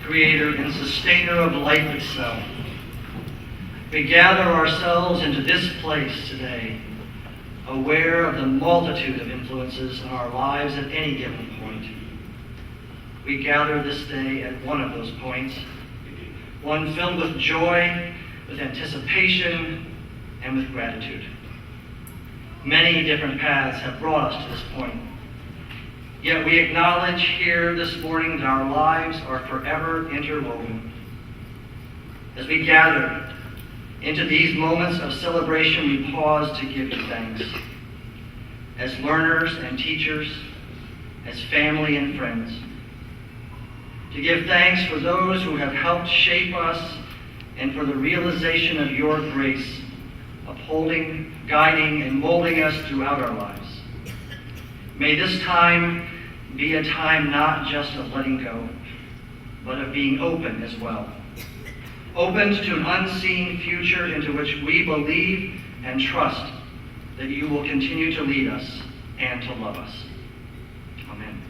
creator and sustainer of life itself. We gather ourselves into this place today, aware of the multitude of influences in our lives at any given point. We gather this day at one of those points, one filled with joy, with anticipation, and with gratitude. Many different paths have brought us to this point. Yet we acknowledge here this morning that our lives are forever interwoven. As we gather into these moments of celebration, we pause to give you thanks. As learners and teachers, as family and friends. To give thanks for those who have helped shape us and for the realization of your grace, upholding, guiding, and molding us throughout our lives. May this time be a time not just of letting go, but of being open as well. Open to an unseen future into which we believe and trust that you will continue to lead us and to love us. Amen.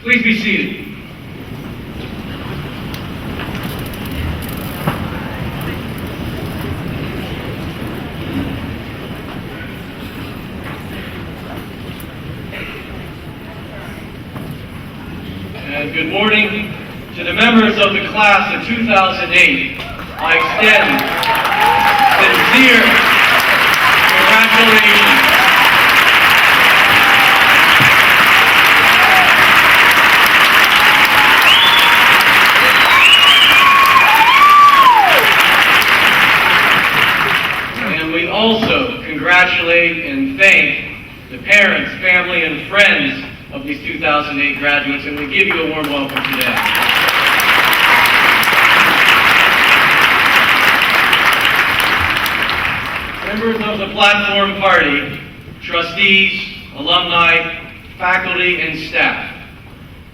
Please be seated. And good morning to the members of the class of 2008. I extend sincere congratulations. Also congratulate and thank the parents, family, and friends of these 2008 graduates, and we give you a warm welcome today. Members of the platform party, trustees, alumni, faculty, and staff,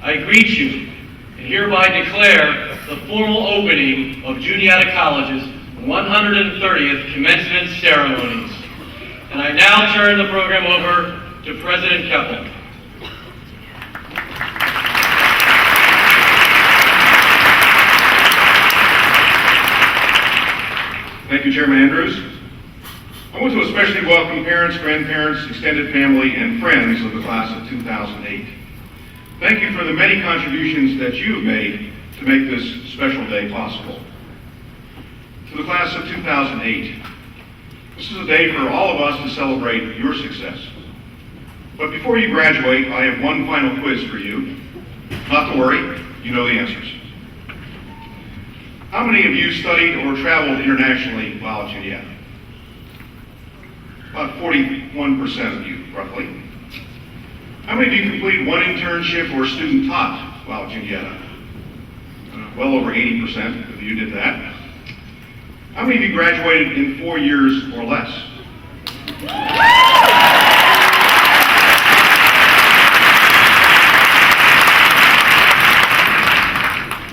I greet you and hereby declare the formal opening of Juniata College's 130th commencement ceremonies. And I now turn the program over to President Keppel. Thank you, Chairman Andrews. I want to especially welcome parents, grandparents, extended family, and friends of the class of 2008. Thank you for the many contributions that you have made to make this special day possible. To the class of 2008, this is a day for all of us to celebrate your success. But before you graduate, I have one final quiz for you. Not to worry, you know the answers. How many of you studied or traveled internationally while at Juniata? About 41% of you, roughly. How many of you completed one internship or student taught while at Juniata? Well over 80% of you did that. How many of you graduated in 4 years or less?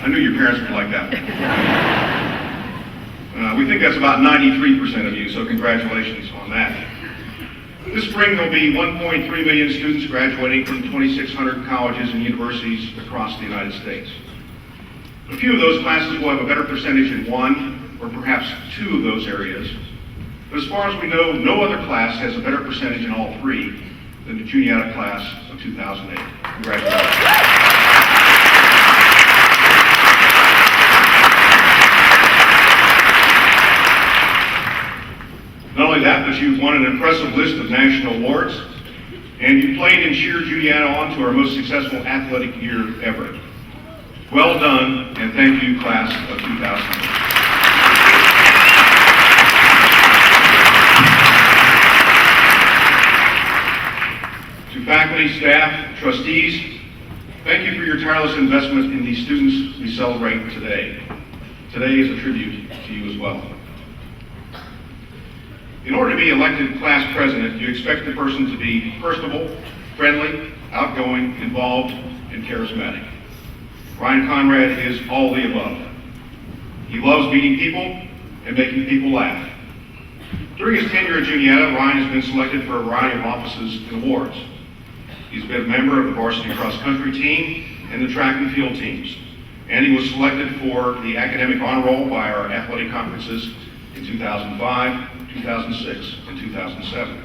I knew your parents would like that. We think that's about 93% of you, so congratulations on that. This spring, there'll be 1.3 million students graduating from 2,600 colleges and universities across the United States. A few of those classes will have a better percentage in one or perhaps two of those areas. But as far as we know, no other class has a better percentage in all three than the Juniata class of 2008. Congratulations. Not only that, but you've won an impressive list of national awards, and you played and cheered Juniata on to our most successful athletic year ever. Well done, and thank you, class of 2008. To faculty, staff, trustees, thank you for your tireless investment in these students we celebrate today. Today is a tribute to you as well. In order to be elected class president, you expect the person to be personable, friendly, outgoing, involved, and charismatic. Ryan Conrad is all the above. He loves meeting people and making people laugh. During his tenure at Juniata, Ryan has been selected for a variety of offices and awards. He's been a member of the varsity cross-country team and the track and field teams, and he was selected for the academic honor roll by our athletic conferences in 2005, 2006, and 2007.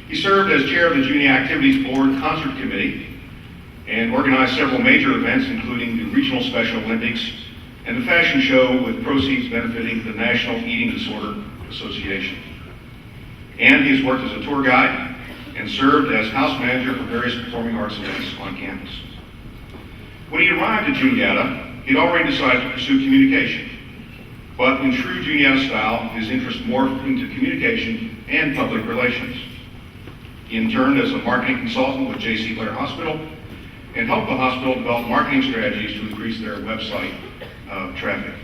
He served as chair of the Junior Activities Board Concert Committee and organized several major events, including the Regional Special Olympics and the fashion show with proceeds benefiting the National Eating Disorder Association. And he's worked as a tour guide and served as house manager for various performing arts events on campus. When he arrived at Juniata, he'd already decided to pursue communication. But in true Juniata style, his interest morphed into communication and public relations. He interned as a marketing consultant with J.C. Blair Hospital and helped the hospital develop marketing strategies to increase their website traffic.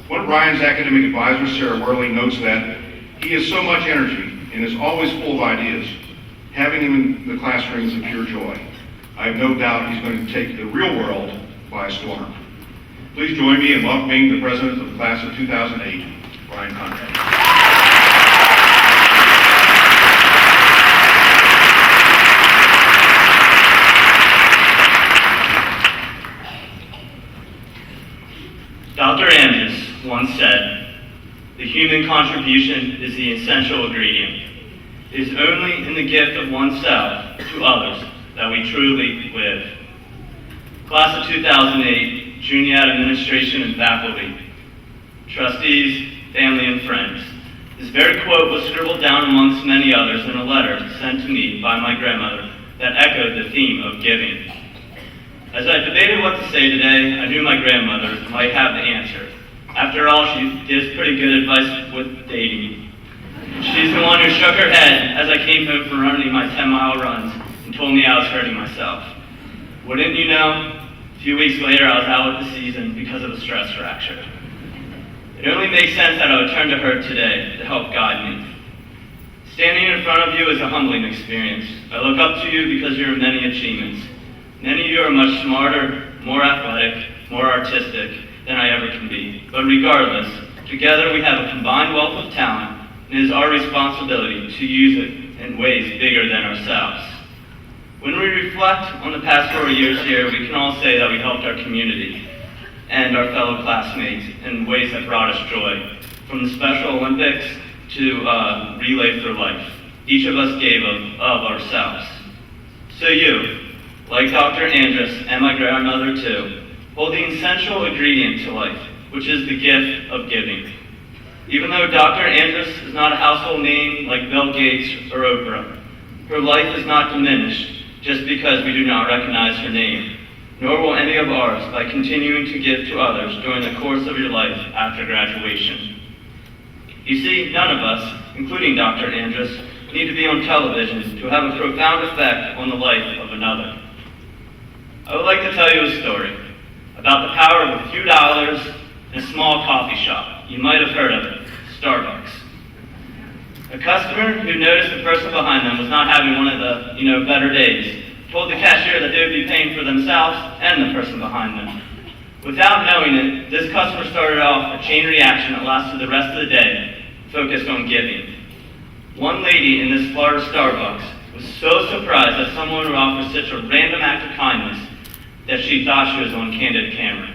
One of Ryan's academic advisors, Sarah Worley, notes that he has so much energy and is always full of ideas. Having him in the classroom is a pure joy. I have no doubt he's going to take the real world by storm. Please join me in welcoming the president of the class of 2008, Ryan Conrad. Dr. Andrews once said, "The human contribution is the essential ingredient. It is only in the gift of oneself to others that we truly live." Class of 2008, Juniata administration and faculty, trustees, family, and friends. This very quote was scribbled down amongst many others in a letter sent to me by my grandmother that echoed the theme of giving. As I debated what to say today, I knew my grandmother might have the answer. After all, she gives pretty good advice with dating. She's the one who shook her head as I came home from running my 10-mile runs and told me I was hurting myself. Wouldn't you know? A few weeks later, I was out of the season because of a stress fracture. It only makes sense that I would turn to her today to help guide me. Standing in front of you is a humbling experience. I look up to you because of your many achievements. Many of you are much smarter, more athletic, more artistic than I ever can be. But regardless, together we have a combined wealth of talent, and it is our responsibility to use it in ways bigger than ourselves. When we reflect on the past 4 years here, we can all say that we helped our community and our fellow classmates in ways that brought us joy. From the Special Olympics to Relay for Life, each of us gave of ourselves. So you, like Dr. Andrus and my grandmother too, hold the essential ingredient to life, which is the gift of giving. Even though Dr. Andrus is not a household name like Bill Gates or Oprah, her life is not diminished just because we do not recognize her name, nor will any of ours by continuing to give to others during the course of your life after graduation. You see, none of us, including Dr. Andrus, need to be on television to have a profound effect on the life of another. I would like to tell you a story about about the power of a few dollars in a small coffee shop. You might have heard of it, Starbucks. A customer who noticed the person behind them was not having one of the, better days, told the cashier that they would be paying for themselves and the person behind them. Without knowing it, this customer started off a chain reaction that lasted the rest of the day, focused on giving. One lady in this Florida Starbucks was so surprised that someone would offer such a random act of kindness that she thought she was on candid camera.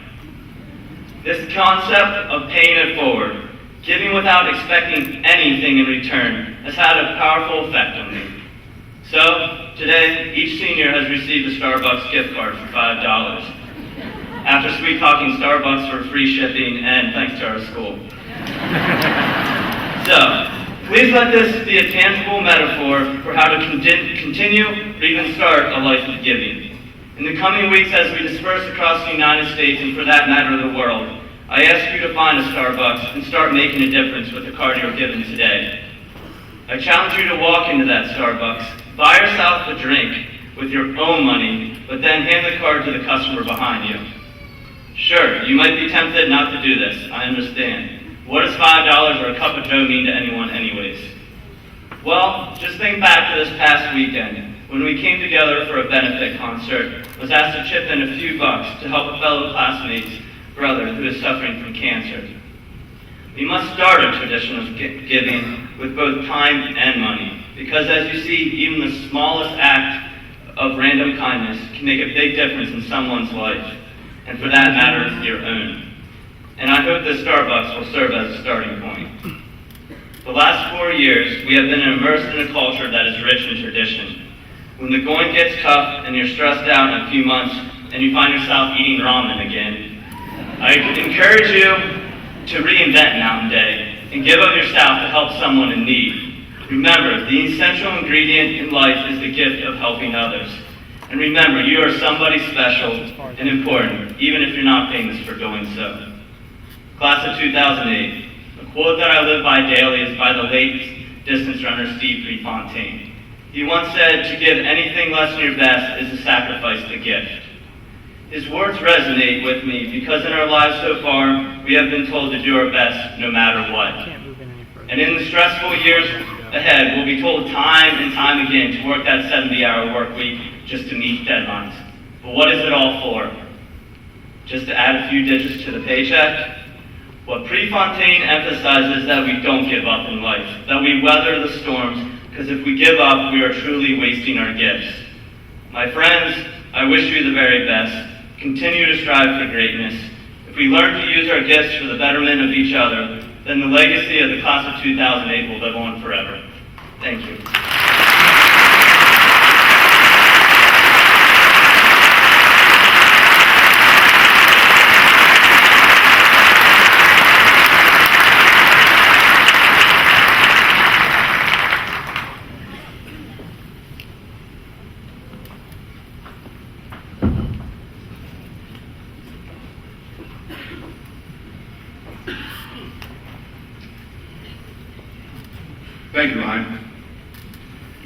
This concept of paying it forward, giving without expecting anything in return, has had a powerful effect on me. So, today, each senior has received a Starbucks gift card for $5. After sweet talking Starbucks for free shipping and thanks to our school. So, please let this be a tangible metaphor for how to continue or even start a life of giving. In the coming weeks as we disperse across the United States and for that matter the world, I ask you to find a Starbucks and start making a difference with the card you're given today. I challenge you to walk into that Starbucks, buy yourself a drink with your own money, but then hand the card to the customer behind you. Sure, you might be tempted not to do this, I understand. What does $5 or a cup of joe mean to anyone anyways? Well, just think back to this past weekend, when we came together for a benefit concert, was asked to chip in a few bucks to help a fellow classmate's brother who is suffering from cancer. We must start a tradition of giving with both time and money, because as you see, even the smallest act of random kindness can make a big difference in someone's life, and for that matter, your own. And I hope this Starbucks will serve as a starting point. The last 4 years, we have been immersed in a culture that is rich in tradition. When the going gets tough and you're stressed out in a few months and you find yourself eating ramen again, I encourage you to reinvent Mountain Day and give of yourself to help someone in need. Remember, the essential ingredient in life is the gift of helping others. And remember, you are somebody special and important, even if you're not famous for doing so. Class of 2008, a quote that I live by daily is by the late distance runner Steve Prefontaine. He once said, "To give anything less than your best is to sacrifice the gift." His words resonate with me because in our lives so far, we have been told to do our best no matter what. And in the stressful years ahead, we'll be told time and time again to work that 70-hour work week just to meet deadlines. But what is it all for? Just to add a few digits to the paycheck? What Prefontaine emphasizes is that we don't give up in life, that we weather the storms, because if we give up, we are truly wasting our gifts. My friends, I wish you the very best. Continue to strive for greatness. If we learn to use our gifts for the betterment of each other, then the legacy of the class of 2008 will live on forever. Thank you. Thank you, Ryan.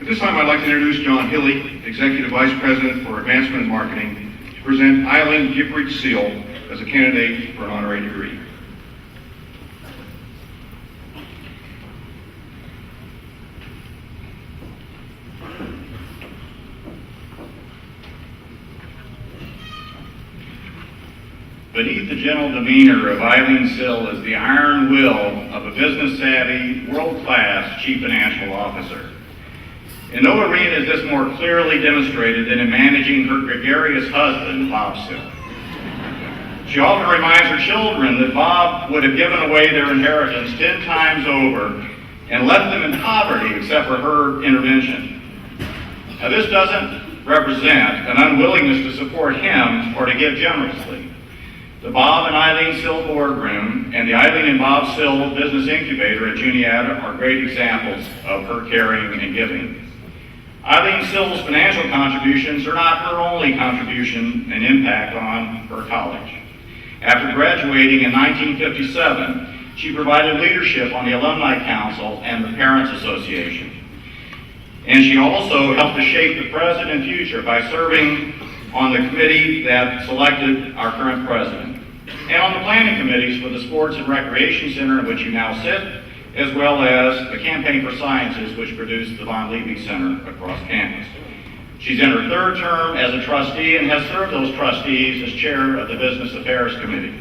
At this time, I'd like to introduce John Hilly, Executive Vice President for Advancement and Marketing, to present Eileen Gipridge Seal as a candidate for an honorary degree. Beneath the gentle demeanor of Eileen Sill is the iron will of a business-savvy, world-class chief financial officer. In no arena is this more clearly demonstrated than in managing her gregarious husband, Bob Sill. She often reminds her children that Bob would have given away their inheritance 10 times over and left them in poverty except for her intervention. Now, this doesn't represent an unwillingness to support him or to give generously. The Bob and Eileen Sill boardroom and the Eileen and Bob Sill business incubator at Juniata are great examples of her caring and giving. Eileen Sill's financial contributions are not her only contribution and impact on her college. After graduating in 1957, she provided leadership on the Alumni Council and the Parents Association. And she also helped to shape the present and future by serving on the committee that selected our current president, and on the planning committees for the Sports and Recreation Center in which you now sit, as well as the Campaign for Sciences, which produced the Von Levy Center across campus. She's in her third term as a trustee and has served those trustees as chair of the Business Affairs Committee.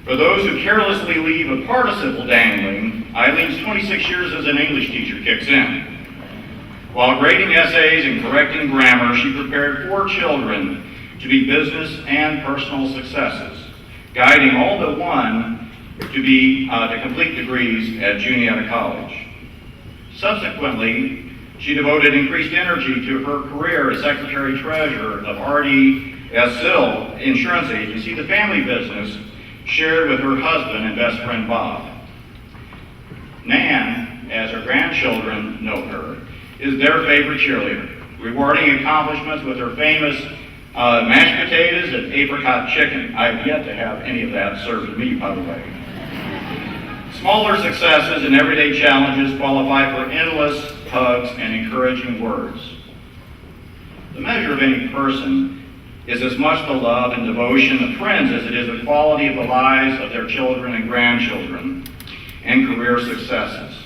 For those who carelessly leave a participle dangling, Eileen's 26 years as an English teacher kicks in. While grading essays and correcting grammar, she prepared 4 children to be business and personal successes, guiding all but one to complete degrees at Juniata College. Subsequently, she devoted increased energy to her career as Secretary-Treasurer of R.D.S. Sill Insurance Agency, the family business shared with her husband and best friend Bob. Nan, as her grandchildren know her, is their favorite cheerleader, rewarding accomplishments with her famous mashed potatoes and apricot chicken. I've yet to have any of that served to me, by the way. Smaller successes and everyday challenges qualify for endless hugs and encouraging words. The measure of any person is as much the love and devotion of friends as it is the quality of the lives of their children and grandchildren and career successes.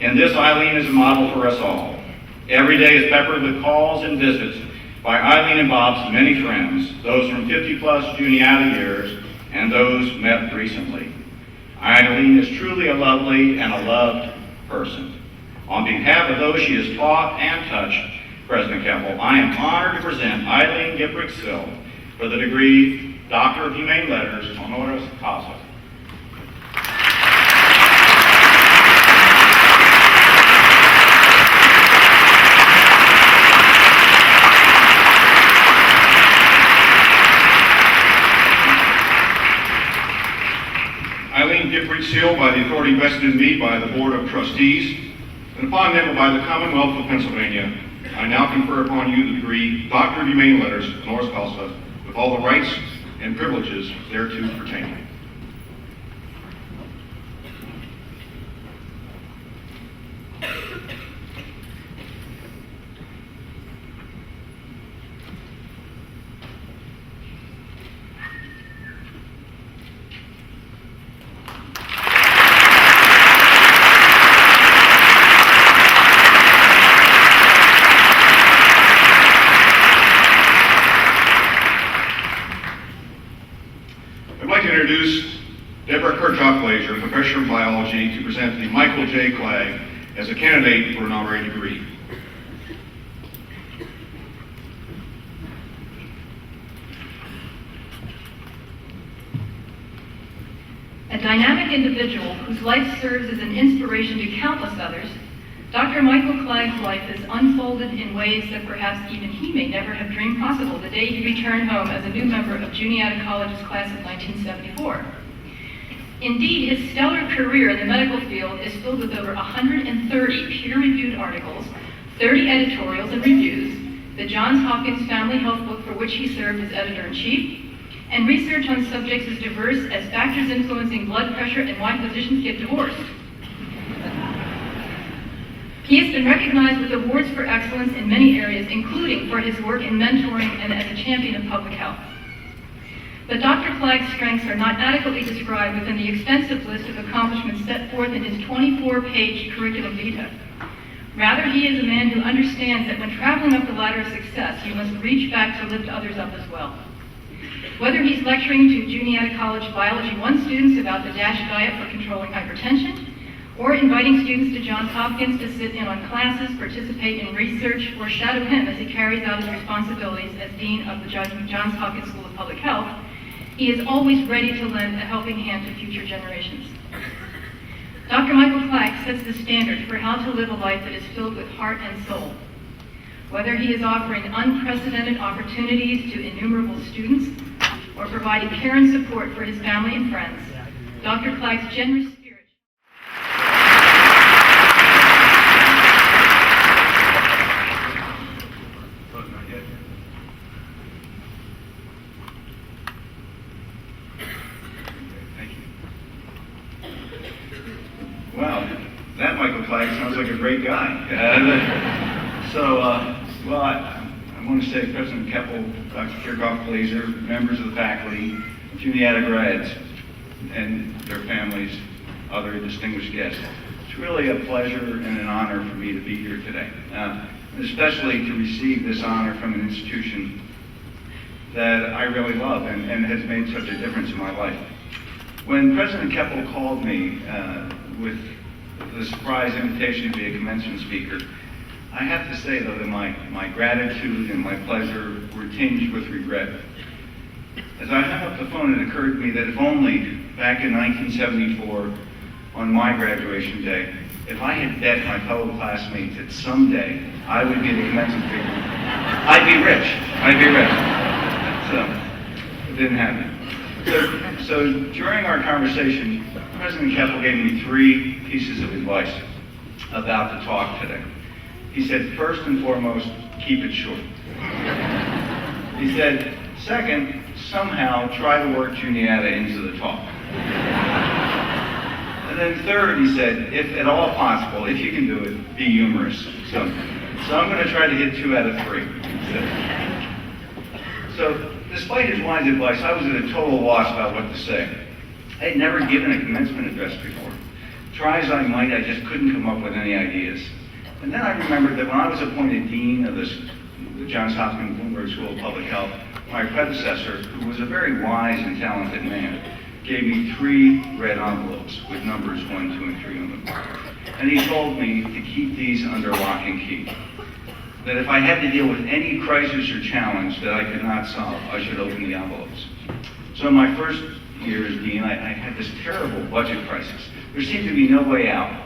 In this, Eileen is a model for us all. Every day is peppered with calls and visits by Eileen and Bob's many friends, those from 50-plus Juniata years and those met recently. Eileen is truly a lovely and a loved person. On behalf of those she has taught and touched, President Keppel, I am honored to present Eileen Gipprick-Sill for the degree Doctor of Humane Letters, honoris causa. Eileen Gipprick-Sill, by the authority vested in me by the Board of Trustees, and upon them by the Commonwealth of Pennsylvania, I now confer upon you the degree Doctor of Humane Letters, honoris causa, with all the rights and privileges thereto pertaining. Professor of Biology, to present the Michael J. Clegg as a candidate for an honorary degree. A dynamic individual whose life serves as an inspiration to countless others, Dr. Michael Clegg's life has unfolded in ways that perhaps even he may never have dreamed possible the day he returned home as a new member of Juniata College's class of 1974. Indeed, his stellar career in the medical field is filled with over 130 peer-reviewed articles, 30 editorials and reviews, the Johns Hopkins Family Health Book for which he served as editor-in-chief, and research on subjects as diverse as factors influencing blood pressure and why physicians get divorced. He has been recognized with awards for excellence in many areas, including for his work in mentoring and as a champion of public health. But Dr. Clegg's strengths are not adequately described within the extensive list of accomplishments set forth in his 24-page curriculum vitae. Rather, he is a man who understands that when traveling up the ladder of success, you must reach back to lift others up as well. Whether he's lecturing to Juniata College Biology 1 students about the DASH diet for controlling hypertension, or inviting students to Johns Hopkins to sit in on classes, participate in research, or shadow him as he carries out his responsibilities as Dean of the Johns Hopkins School of Public Health, he is always ready to lend a helping hand to future generations. Dr. Michael Clegg sets the standard for how to live a life that is filled with heart and soul. Whether he is offering unprecedented opportunities to innumerable students or providing care and support for his family and friends, Dr. Clegg's generous spirit That Michael Clegg sounds like a great guy. want to say President Keppel, Dr. Kirchhoff Glazer, members of the faculty, Juniata grads, and their families, other distinguished guests. It's really a pleasure and an honor for me to be here today, especially to receive this honor from an institution that I really love and has made such a difference in my life. When President Keppel called me with the surprise invitation to be a commencement speaker, I have to say, though, that my gratitude and my pleasure were tinged with regret. As I hung up the phone, it occurred to me that if only back in 1974, on my graduation day, if I had bet my fellow classmates that someday I would be the commencement speaker, I'd be rich. So, it didn't happen. So during our conversation, President Keppel gave me 3 pieces of advice about the talk today. He said, first and foremost, keep it short. He said, second, somehow try to work Juniata into the talk. And then third, he said, if at all possible, if you can do it, be humorous. So I'm going to try to hit 2 out of 3. So despite his wise advice, I was at a total loss about what to say. I had never given a commencement address before. Try as I might, I just couldn't come up with any ideas. And then I remembered that when I was appointed dean of the Johns Hopkins Bloomberg School of Public Health, my predecessor, who was a very wise and talented man, gave me 3 red envelopes with numbers 1, 2, and 3 on them. And he told me to keep these under lock and key. That if I had to deal with any crisis or challenge that I could not solve, I should open the envelopes. So in my first year as dean, I had this terrible budget crisis. There seemed to be no way out,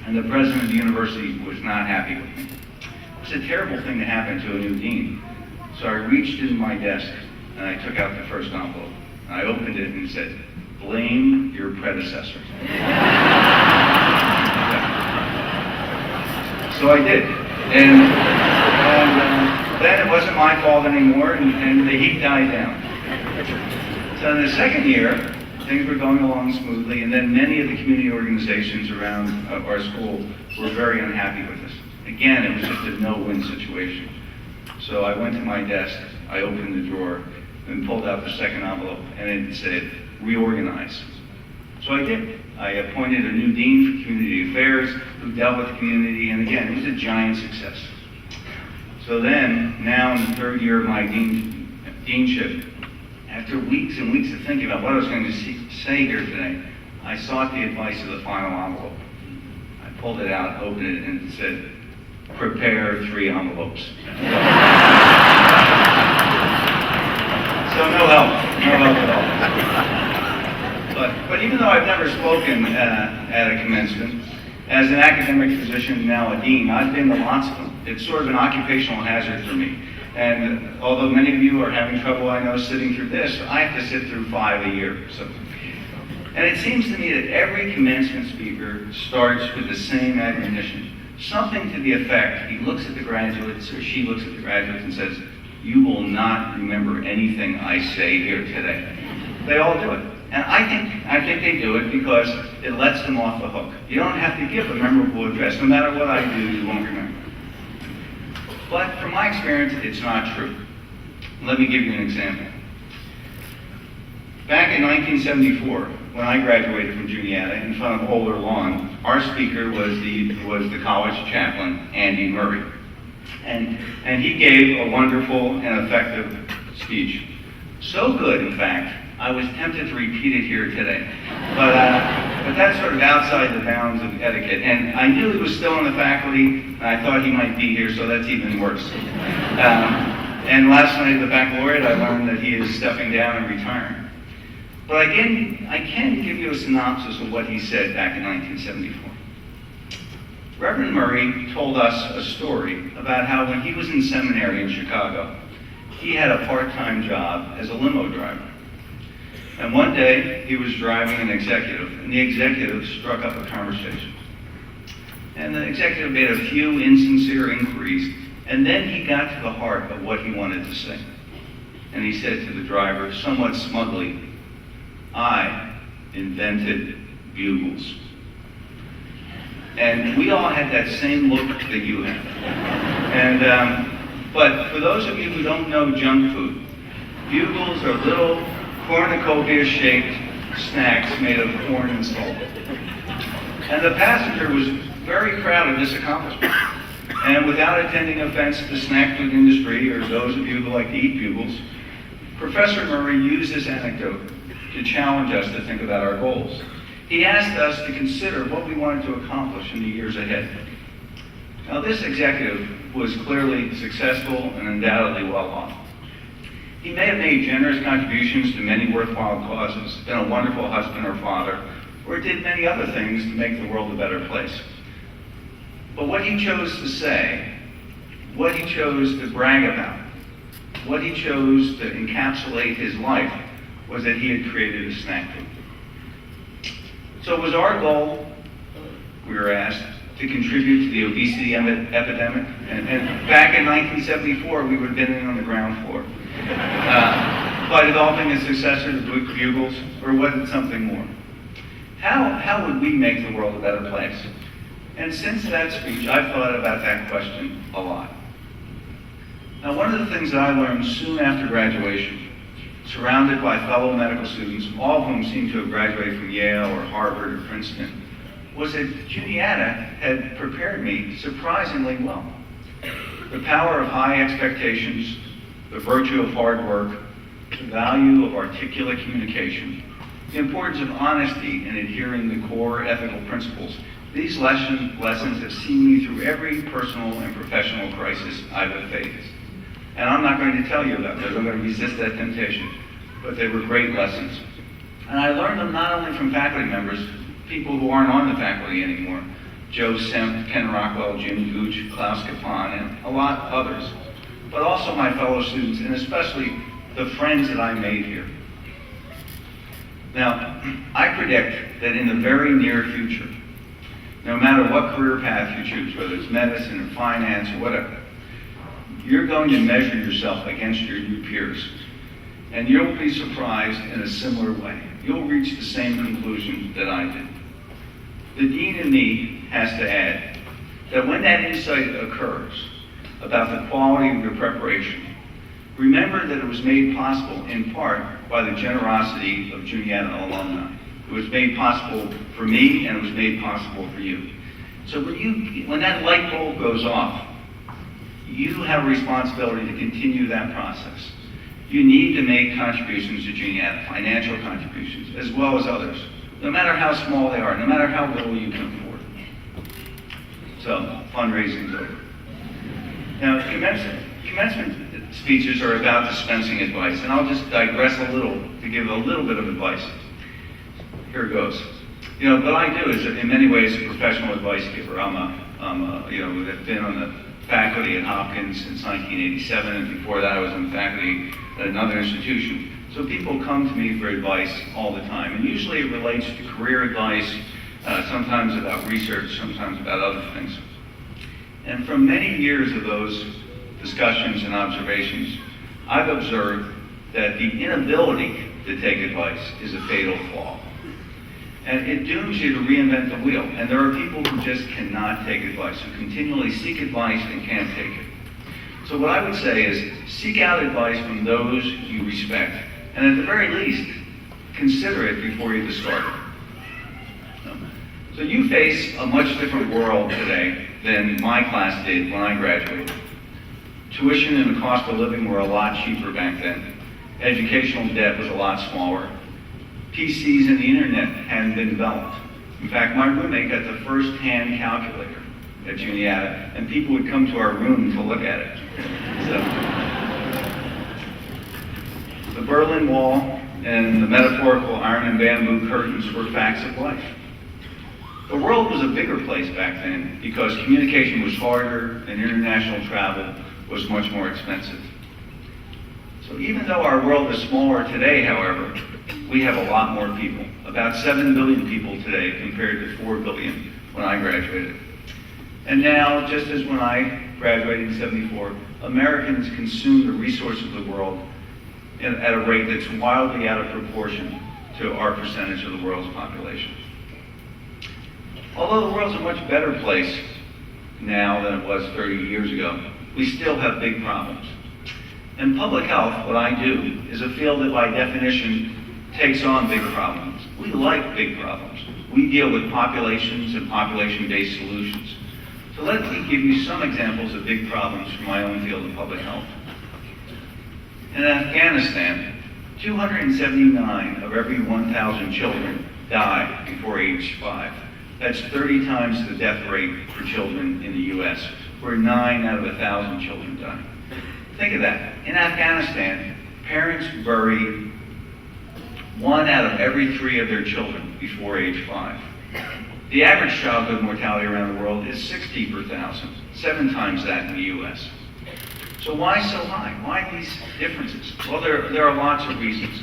and the president of the university was not happy with me. It's a terrible thing to happen to a new dean. So I reached in my desk, and I took out the first envelope. And I opened it and it said, blame your predecessor. So I did. And then it wasn't my fault anymore, and the heat died down. So in the second year, things were going along smoothly, and then many of the community organizations around our school were very unhappy with us. Again, it was just a no-win situation. So I went to my desk, I opened the drawer, and pulled out the second envelope, and it said, reorganize. So I did. I appointed a new dean for community affairs who dealt with the community, and again, it was a giant success. So then, now in the 3rd year of my deanship, after weeks and weeks of thinking about what I was going to say here today, I sought the advice of the final envelope. I pulled it out, opened it, and it said, prepare 3 envelopes. So no help at all. But even though I've never spoken at a commencement, as an academic physician, now a dean, I've been to lots of them. It's sort of an occupational hazard for me. And although many of you are having trouble, I know, sitting through this, I have to sit through 5 a year. So. And it seems to me that every commencement speaker starts with the same admonition. Something to the effect, he looks at the graduates, or she looks at the graduates and says, you will not remember anything I say here today. They all do it. And I think they do it because it lets them off the hook. You don't have to give a memorable address. No matter what I do, you won't remember. But from my experience, it's not true. Let me give you an example. Back in 1974, when I graduated from Juniata in front of Older Lawn, our speaker was the college chaplain, Andy Murray. And he gave a wonderful and effective speech. So good, in fact, I was tempted to repeat it here today. But that's sort of outside the bounds of etiquette. And I knew he was still in the faculty, and I thought he might be here, so that's even worse. And last night at the baccalaureate, I learned that he is stepping down and retiring. But I can give you a synopsis of what he said back in 1974. Reverend Murray told us a story about how when he was in seminary in Chicago, he had a part-time job as a limo driver. And one day, he was driving an executive, and the executive struck up a conversation. And the executive made a few insincere inquiries, and then he got to the heart of what he wanted to say. And he said to the driver, somewhat smugly, I invented bugles. And we all had that same look that you have. But for those of you who don't know junk food, bugles are little cornucopia-shaped snacks made of corn and salt. And the passenger was very proud of this accomplishment. And without intending offense to the snack food industry or those of you who like to eat bugles, Professor Murray used this anecdote to challenge us to think about our goals. He asked us to consider what we wanted to accomplish in the years ahead. Now, this executive was clearly successful and undoubtedly well off. He may have made generous contributions to many worthwhile causes, been a wonderful husband or father, or did many other things to make the world a better place. But what he chose to say, what he chose to brag about, what he chose to encapsulate his life was that he had created a snack food. So it was our goal, we were asked, to contribute to the obesity epidemic. And back in 1974, we would have been in on the ground floor. By developing a successor to bugles, or was it something more? How would we make the world a better place? And since that speech, I've thought about that question a lot. Now, one of the things that I learned soon after graduation, surrounded by fellow medical students, all of whom seemed to have graduated from Yale or Harvard or Princeton, was that Juniata had prepared me surprisingly well. The power of high expectations, the virtue of hard work, the value of articulate communication, the importance of honesty in adhering to core ethical principles. These lessons have seen me through every personal and professional crisis I've faced. And I'm not going to tell you about those. I'm going to resist that temptation. But they were great lessons. And I learned them not only from faculty members, people who aren't on the faculty anymore, Joe Semp, Ken Rockwell, Jim Gooch, Klaus Kaplan, and a lot of others, but also my fellow students, and especially the friends that I made here. Now, I predict that in the very near future, no matter what career path you choose, whether it's medicine or finance or whatever, you're going to measure yourself against your new peers. And you'll be surprised in a similar way. You'll reach the same conclusion that I did. The dean in me has to add that when that insight occurs about the quality of your preparation, remember that it was made possible in part by the generosity of Juniata alumni. It was made possible for me, and it was made possible for you. So when that light bulb goes off, you have a responsibility to continue that process. You need to make contributions to Juniata, financial contributions, as well as others, no matter how small they are, no matter how little you can afford. So, fundraising's over. Now, commencement speeches are about dispensing advice, and I'll just digress a little to give a little bit of advice. Here it goes. You know, what I do is, in many ways, a professional advice giver. I've been on the faculty at Hopkins since 1987, and before that I was on the faculty at another institution. So people come to me for advice all the time, and usually it relates to career advice, sometimes about research, sometimes about other things. And from many years of those discussions and observations, I've observed that the inability to take advice is a fatal flaw. And it dooms you to reinvent the wheel. And there are people who just cannot take advice, who continually seek advice and can't take it. So what I would say is seek out advice from those you respect. And at the very least, consider it before you discard it. So you face a much different world today than my class did when I graduated. Tuition and the cost of living were a lot cheaper back then. Educational debt was a lot smaller. PCs and the internet hadn't been developed. In fact, my roommate got the first-hand calculator at Juniata, and people would come to our room to look at it. So, the Berlin Wall and the metaphorical iron and bamboo curtains were facts of life. The world was a bigger place back then because communication was harder and international travel was much more expensive. So even though our world is smaller today, however, we have a lot more people. About 7 billion people today compared to 4 billion when I graduated. And now, just as when I graduated in '74, Americans consume the resources of the world at a rate that's wildly out of proportion to our percentage of the world's population. Although the world's a much better place now than it was 30 years ago, we still have big problems. In public health, what I do is a field that by definition takes on big problems. We like big problems. We deal with populations and population-based solutions. So let me give you some examples of big problems from my own field of public health. In Afghanistan, 279 of every 1,000 children die before age 5. That's 30 times the death rate for children in the U.S., where 9 out of 1,000 children die. Think of that. In Afghanistan, parents bury 1 out of every 3 of their children before age 5. The average childhood mortality around the world is 60 per 1,000, 7 times that in the U.S. So why so high? Why these differences? Well, there are lots of reasons.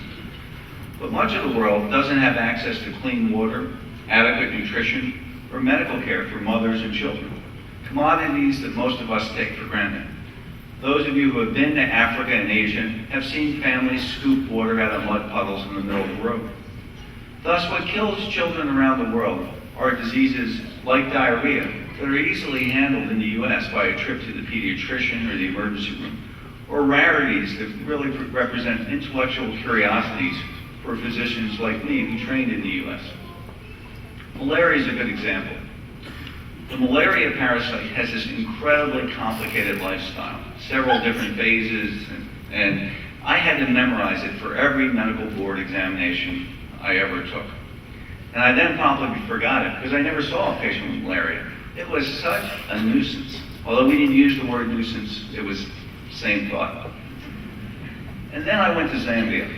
But much of the world doesn't have access to clean water, adequate nutrition, or medical care for mothers and children, commodities that most of us take for granted. Those of you who have been to Africa and Asia have seen families scoop water out of mud puddles in the middle of the road. Thus, what kills children around the world are diseases like diarrhea that are easily handled in the U.S. by a trip to the pediatrician or the emergency room, or rarities that really represent intellectual curiosities for physicians like me who trained in the U.S. Malaria is a good example. The malaria parasite has this incredibly complicated lifestyle, several different phases, and I had to memorize it for every medical board examination I ever took. And I then promptly forgot it because I never saw a patient with malaria. It was such a nuisance. Although we didn't use the word nuisance, it was the same thought. And then I went to Zambia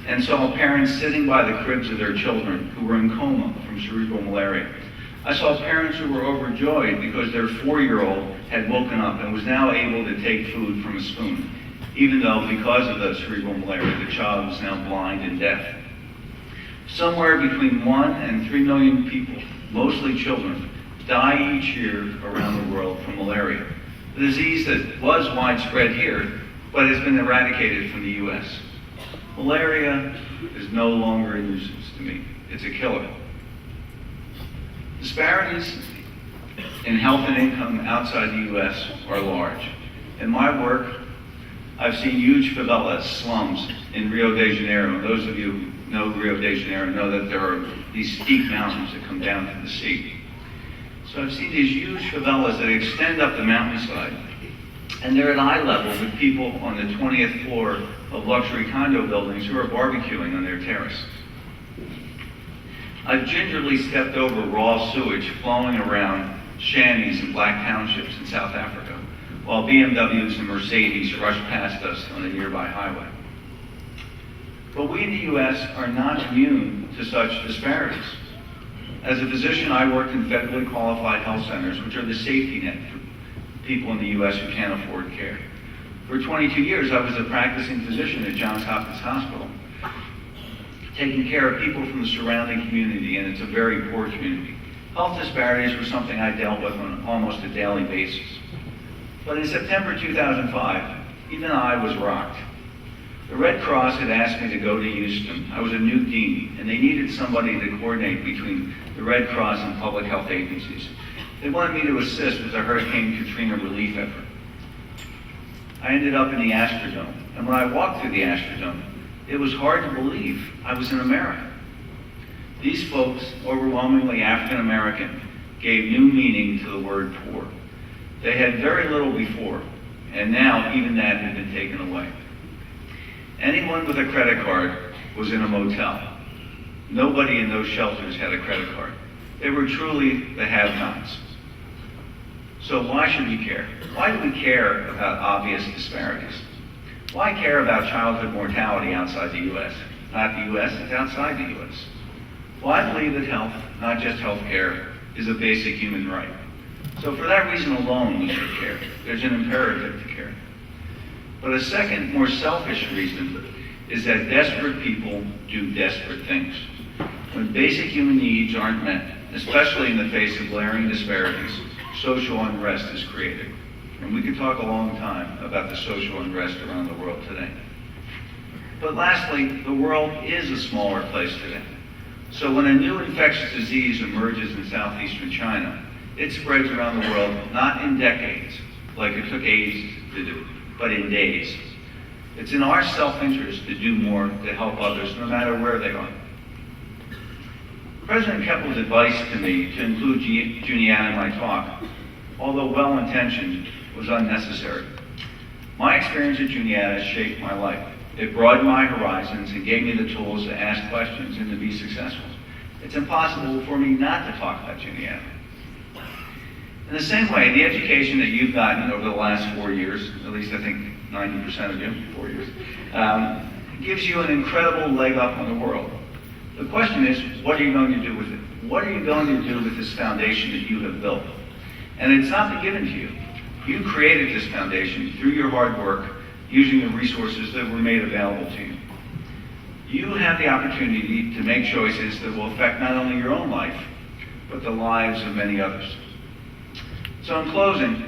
and saw parents sitting by the cribs of their children who were in coma from cerebral malaria. I saw parents who were overjoyed because their 4-year-old had woken up and was now able to take food from a spoon, even though because of the cerebral malaria, the child was now blind and deaf. Somewhere between 1 and 3 million people, mostly children, die each year around the world from malaria, a disease that was widespread here, but has been eradicated from the U.S. Malaria is no longer a nuisance to me. It's a killer. Disparities in health and income outside the U.S. are large. In my work, I've seen huge favelas, slums in Rio de Janeiro. Those of you who know Rio de Janeiro know that there are these steep mountains that come down to the sea. So I've seen these huge favelas that extend up the mountainside, and they're at eye level with people on the 20th floor of luxury condo buildings who are barbecuing on their terrace. I've gingerly stepped over raw sewage flowing around shanties and black townships in South Africa, while BMWs and Mercedes rush past us on a nearby highway. But we in the U.S. are not immune to such disparities. As a physician, I worked in federally qualified health centers, which are the safety net for people in the U.S. who can't afford care. For 22 years, I was a practicing physician at Johns Hopkins Hospital, taking care of people from the surrounding community, and it's a very poor community. Health disparities were something I dealt with on almost a daily basis. But in September 2005, even I was rocked. The Red Cross had asked me to go to Houston. I was a new dean, and they needed somebody to coordinate between the Red Cross and public health agencies. They wanted me to assist with the Hurricane Katrina relief effort. I ended up in the Astrodome, and when I walked through the Astrodome, it was hard to believe I was in America. These folks, overwhelmingly African American, gave new meaning to the word poor. They had very little before, and now even that had been taken away. Anyone with a credit card was in a motel. Nobody in those shelters had a credit card. They were truly the have-nots. So why should we care? Why do we care about obvious disparities? Why care about childhood mortality outside the U.S.? Not the U.S., it's outside the U.S. Well, I believe that health, not just health care, is a basic human right. So for that reason alone, we should care. There's an imperative to care. But a second, more selfish reason is that desperate people do desperate things. When basic human needs aren't met, especially in the face of glaring disparities, social unrest is created. And we could talk a long time about the social unrest around the world today. But lastly, the world is a smaller place today. So when a new infectious disease emerges in southeastern China, it spreads around the world not in decades, like it took ages to do, but in days. It's in our self-interest to do more to help others, no matter where they are. President Keppel's advice to me to include Juniata in my talk, although well-intentioned, was unnecessary. My experience at Juniata shaped my life. It broadened my horizons and gave me the tools to ask questions and to be successful. It's impossible for me not to talk about Juniata. In the same way, the education that you've gotten over the last 4 years, at least I think 90% of you, 4 years, gives you an incredible leg up on the world. The question is, what are you going to do with it? What are you going to do with this foundation that you have built? And it's not been given to you. You created this foundation through your hard work, using the resources that were made available to you. You have the opportunity to make choices that will affect not only your own life, but the lives of many others. So in closing,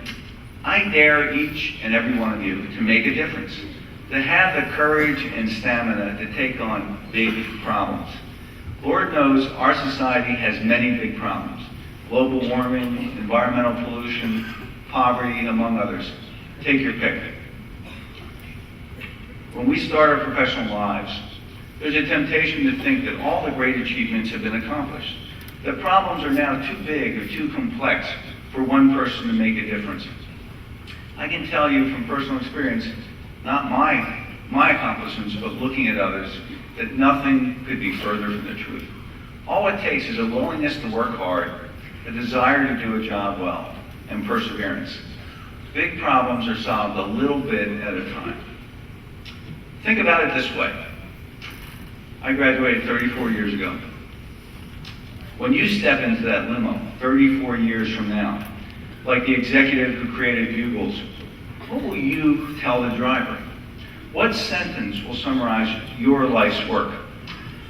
I dare each and every one of you to make a difference, to have the courage and stamina to take on big problems. Lord knows our society has many big problems: global warming, environmental pollution, poverty, among others. Take your pick. When we start our professional lives, there's a temptation to think that all the great achievements have been accomplished, that problems are now too big or too complex for one person to make a difference. I can tell you from personal experience, not my accomplishments, but looking at others, that nothing could be further from the truth. All it takes is a willingness to work hard, a desire to do a job well, and perseverance. Big problems are solved a little bit at a time. Think about it this way. I graduated 34 years ago. When you step into that limo 34 years from now, like the executive who created Bugles, what will you tell the driver? What sentence will summarize your life's work?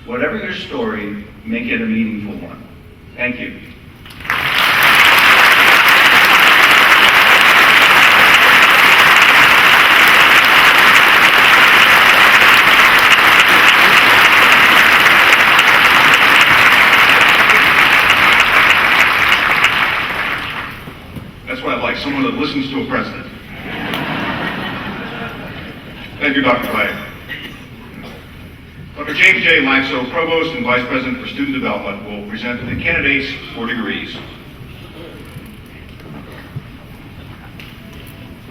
Whatever your story, make it a meaningful one. Thank you. That's what I like, someone that listens to a president. Thank you, Dr. Clay. Dr. James J. Laxo, Provost and Vice President for Student Development, will present the candidates for degrees.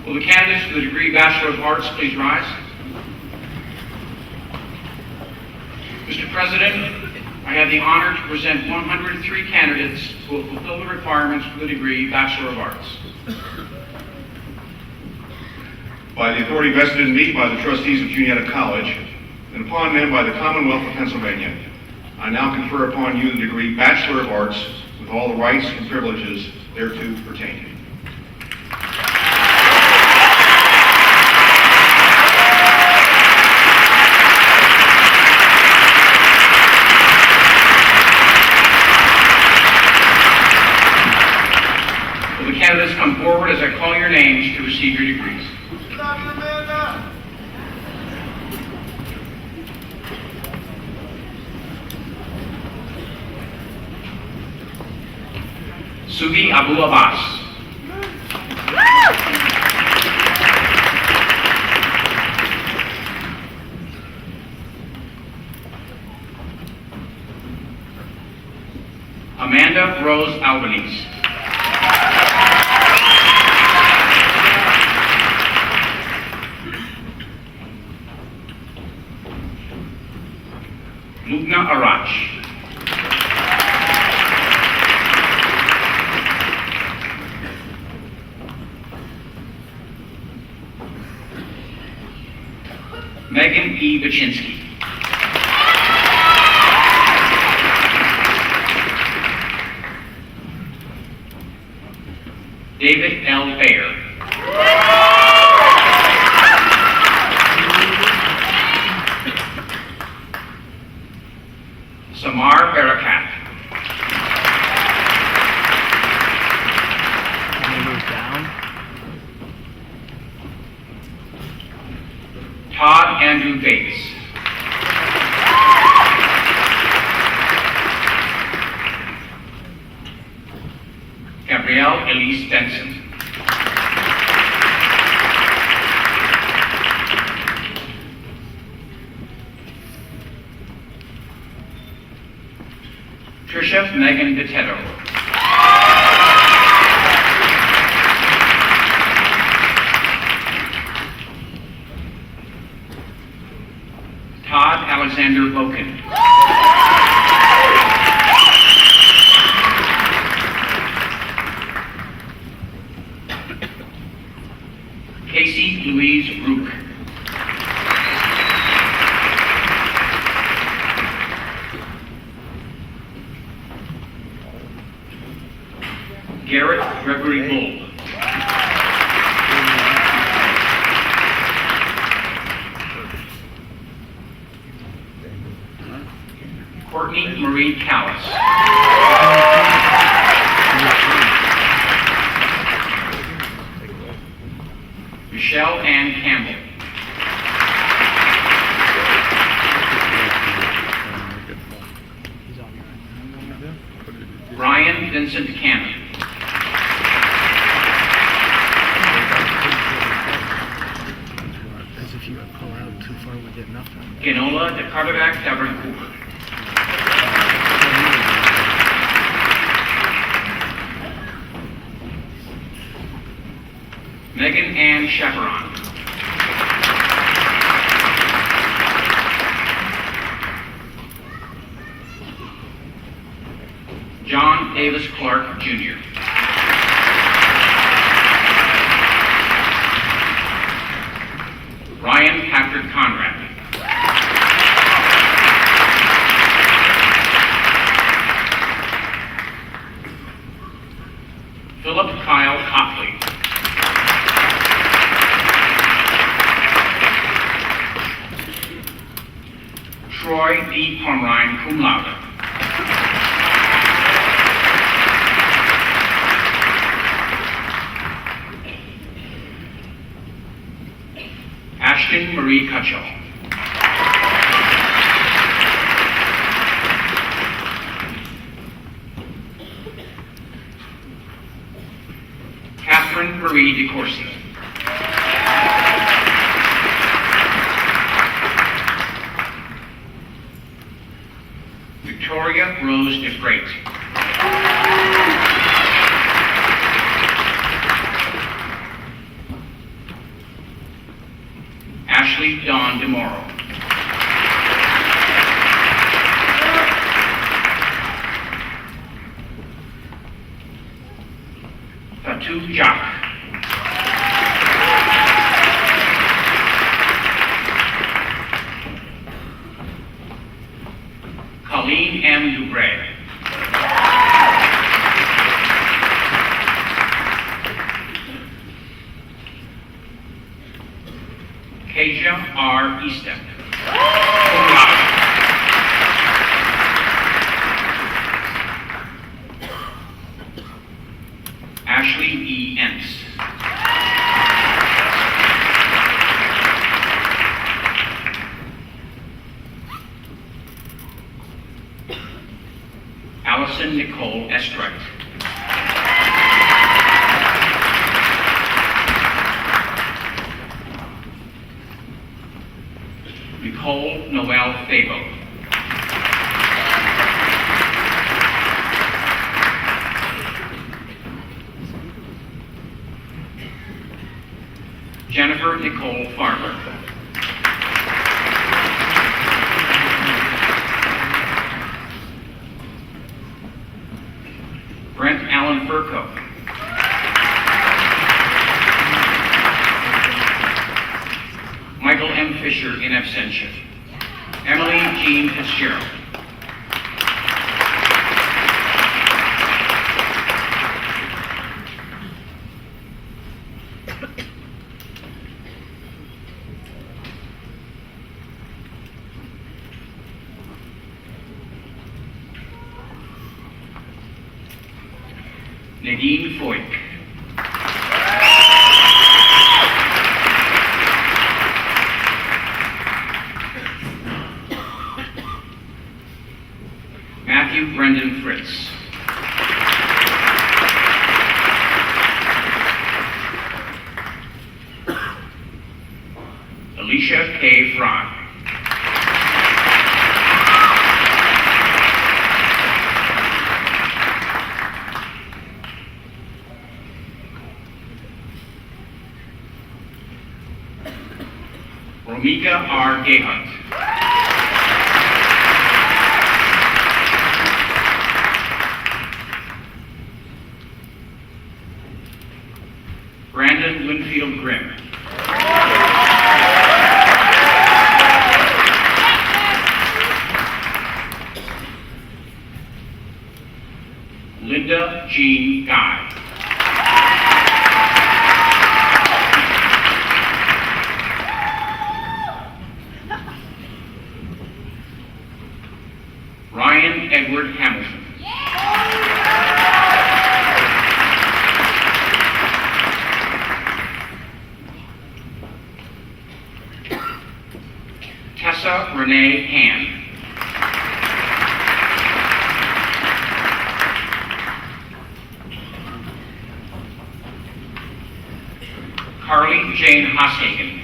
Will the candidates for the degree Bachelor of Arts please rise? Mr. President, I have the honor to present 103 candidates who will fulfill the requirements for the degree Bachelor of Arts. By the authority vested in me by the trustees of Juniata College, and upon them by the Commonwealth of Pennsylvania, I now confer upon you the degree Bachelor of Arts with all the rights and privileges thereto pertaining. Will the candidates come forward as I call your names to receive your degrees? Sugi Abu Abbas. Amanda Rose Albanese. Mugna Arach. Megan E. Baczynski. David L. Bayer. Samar Barakat. Todd Andrew Bates. Gabrielle Elise Benson. Trisha Megan Bitetto. Todd Alexander Boken. Casey Louise Rook. Garrett Gregory Bull. Courtney Marie Callis. Michelle Ann Campbell. Brian Vincent Cannon. As if you pull out too far, we get nothing. Genola de Cardevac Davenport. Megan Ann Chaperon. John Davis Clark, Jr. Ryan Patrick Conrad. Philip Kyle Copley. Troy D. Pomerine, cum laude. Ashton Marie Cutchell. Catherine Marie DeCourcy. Victoria Rose DeFreight. Ashley Dawn DeMoro. Fatou Jacques. Colleen M. Dubray. Kasia R. Easton. Cum laude. Ashley E. Entz. Allison Nicole Estright. Nicole Noel Fabo. Jennifer Nicole Farmer. Brent Allen Furco. Michael M. Fisher in absentia. Emily Jean Fitzgerald. Nadine Foyk. Matthew Brendan Fritz. Alicia K. Fry. Mika R. Gayhart. Brandon Winfield Grimm. Linda Jean Guy. Ryan Edward Hamilton. Tessa Renee Hand. Carly Jane Hoshagen.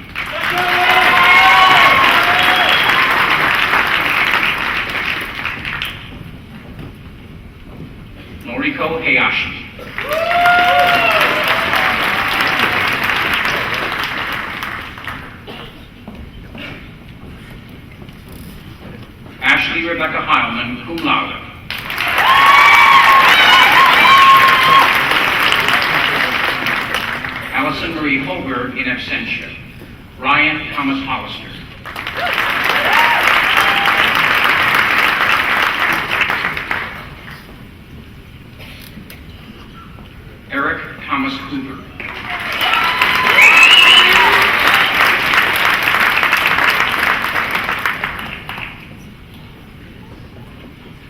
Noriko Hayashi. Ashley Rebecca Heilman, cum laude. Allison Marie Holberg, in absentia. Ryan Thomas Hollister. Eric Thomas Hoover.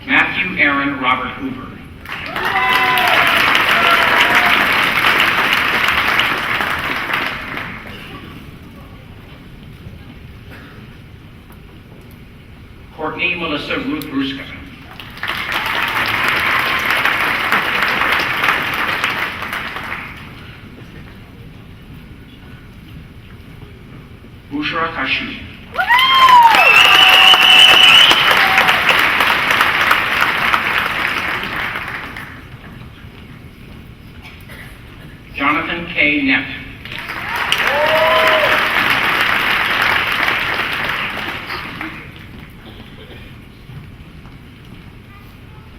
Matthew Aaron Robert Hoover. Courtney Melissa Ruth Ruska. Bushra Kashi. Jonathan K. Neff.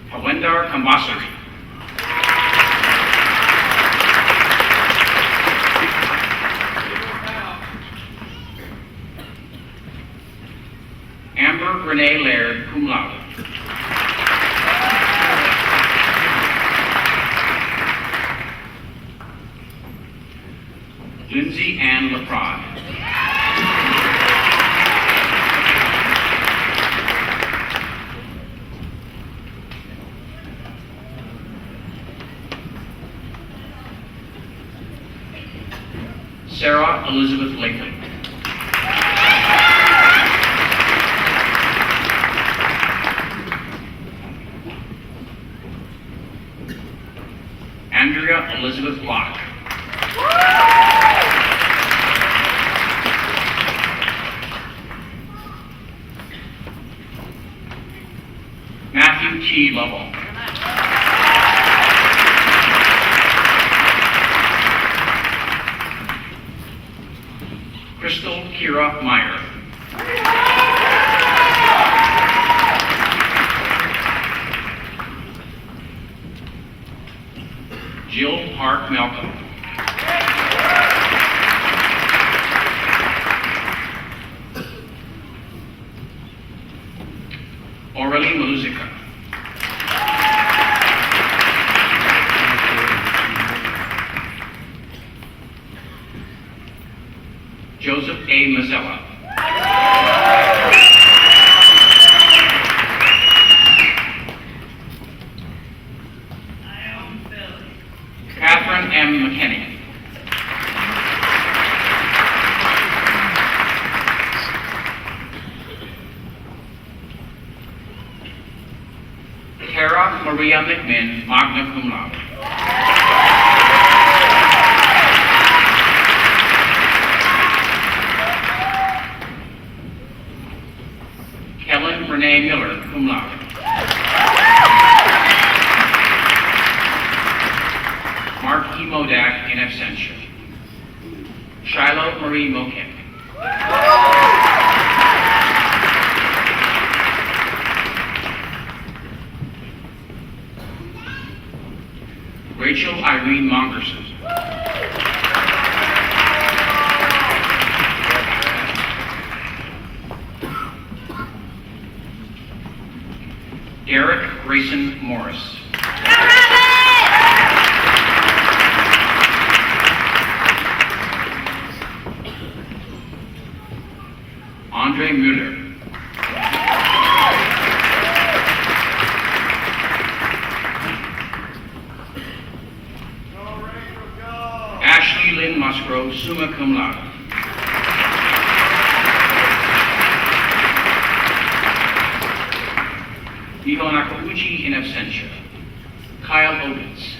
Hawendar Kambasari. Amber Renee Laird, cum laude. Lindsay Ann LaPrade. Sarah Elizabeth Lakeland. Andrea Elizabeth Locke. Matthew T. Lovell. Crystal Kira Meyer. Jill Park Malcolm. Aurelie Maluzica. Joseph A. Mazzella. Catherine M. McKinney. Tara Maria McMinn, magna cum laude. Helen Renee Miller, cum laude. Mark E. Modak, in absentia. Shiloh Marie Mokin. Rachel Irene Mongerson. Derek Grayson Morris. Andre Mueller. Ashley Lynn Musgrove, summa cum laude. Miho Nakauchi in absentia. Kyle Odens.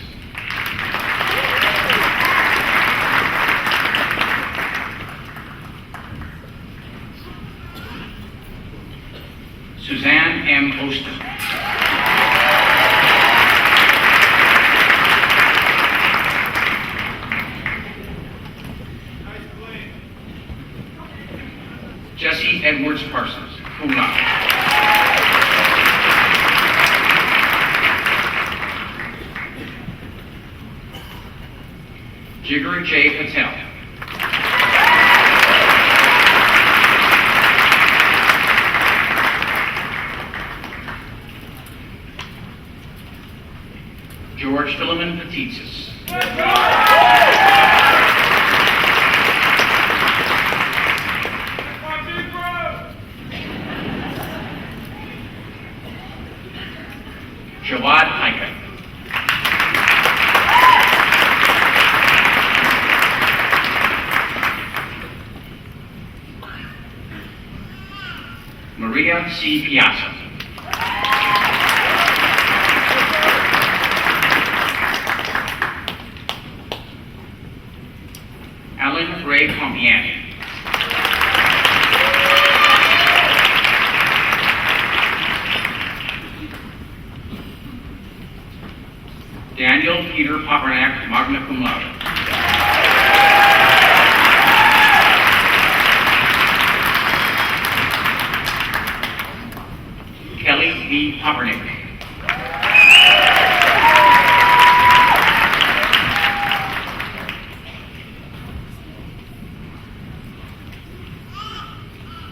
Suzanne M. Oston. Jesse Edwards Parsons, cum laude. Jigar J. Patel. George Philemon Petitsis. Jawad Haika. Maria C. Piazza. Alan Ray Compiani. Daniel Peter Papernak, magna cum laude. Kelly V. Papernik.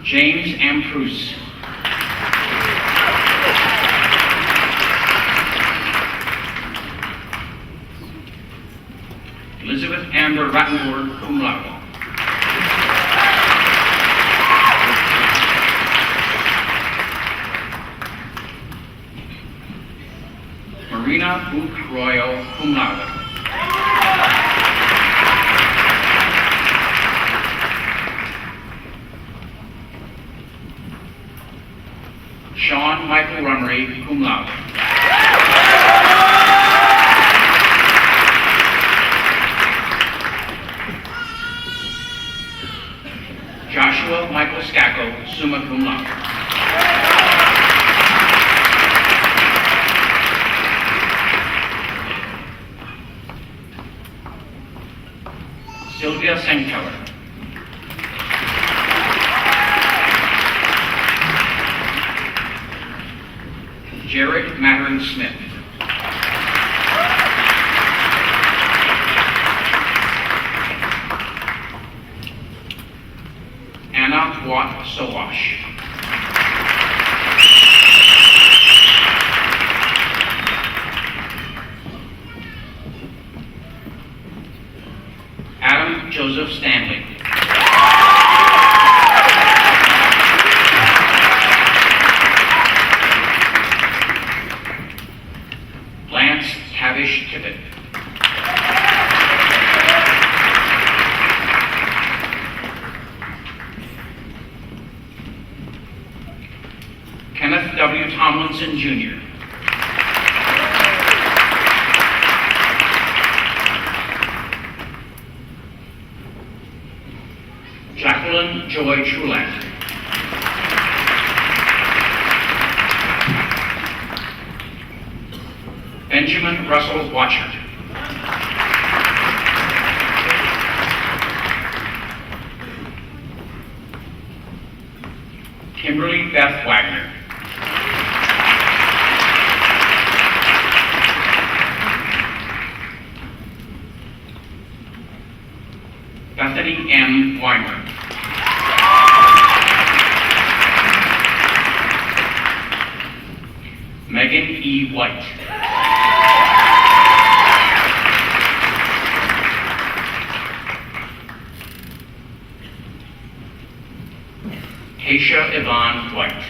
James M. Prus. Elizabeth Amber Rattenberg, cum laude. Marina Book Royal, cum laude. Sean Michael Runry, cum laude. Joshua Michael Scacco, summa cum laude. Sylvia Sengkeller. Jared Mattern Smith. Anna Watt Sowash. Adam Joseph Stanley. Lance Tavish Tippett. Kenneth W. Tomlinson, Jr. Jacqueline Joy Truland. Benjamin Russell Watcher. Kimberly Beth Wagner. M. Weimer. Megan E. White. Taisha Yvonne White.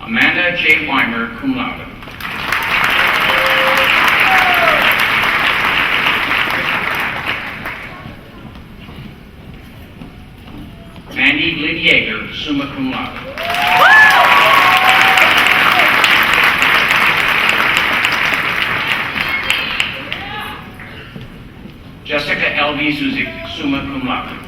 Amanda J. Weimer, cum laude. Mandy Lynn Yeager, summa cum laude. Jessica L.B. Zuzik, summa cum laude.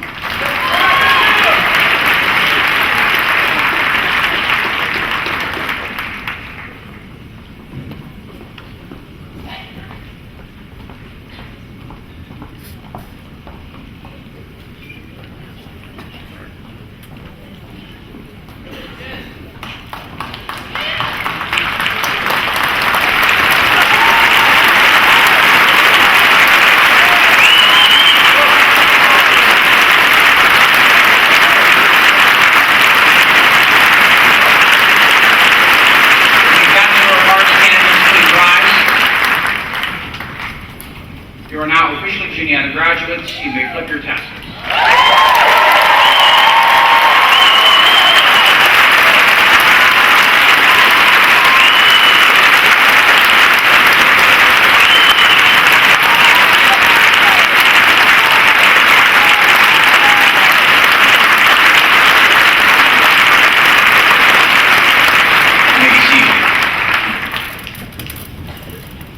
You are now officially Juniata graduates. You may flip your tassels.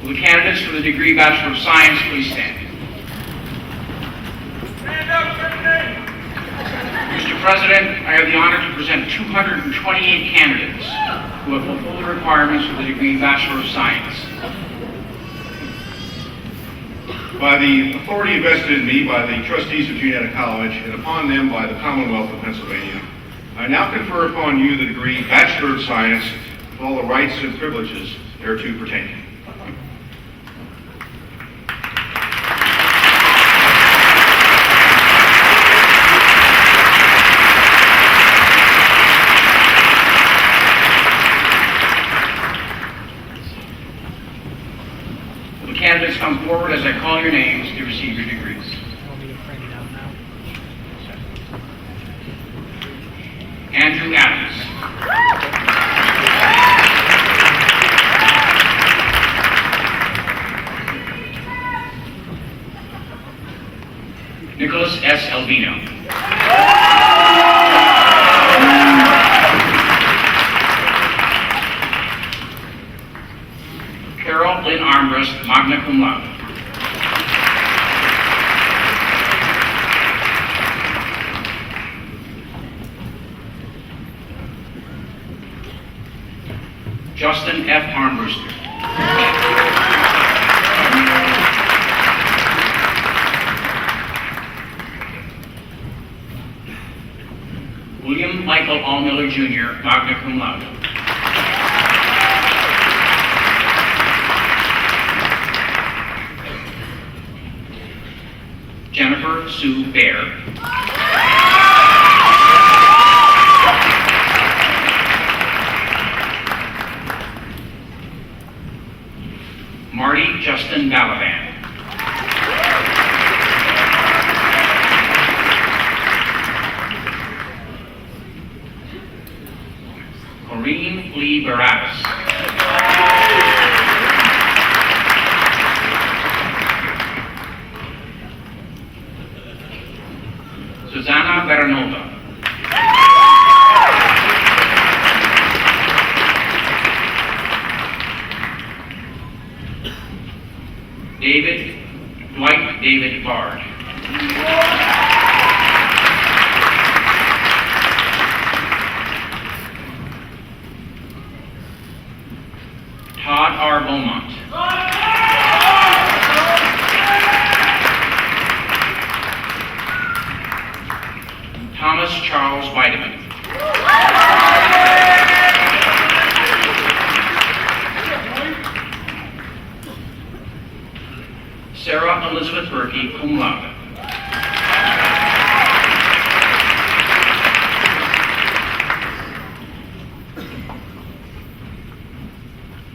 Will the candidates for the degree Bachelor of Science please stand? Mr. President, I have the honor to present 228 candidates who have fulfilled the requirements for the degree Bachelor of Science. By the authority vested in me by the trustees of Juniata College and upon them by the Commonwealth of Pennsylvania, I now confer upon you the degree Bachelor of Science with all the rights and privileges thereto pertaining. Will the candidates come forward as I call your names to receive your degrees? Want me to print it out now? Andrew Adams. Nicholas S. Albino. Carol Lynn Armbrust, magna cum laude. Justin F. Armbruster. William Michael Allmiller Jr., magna cum laude. Jennifer Sue Baer. Marty Justin Balaban. Corinne Lee Barabbas. Susanna Veranova. Dwight David Bard. Todd R. Beaumont. Thomas Charles Weideman. Markey, cum laude.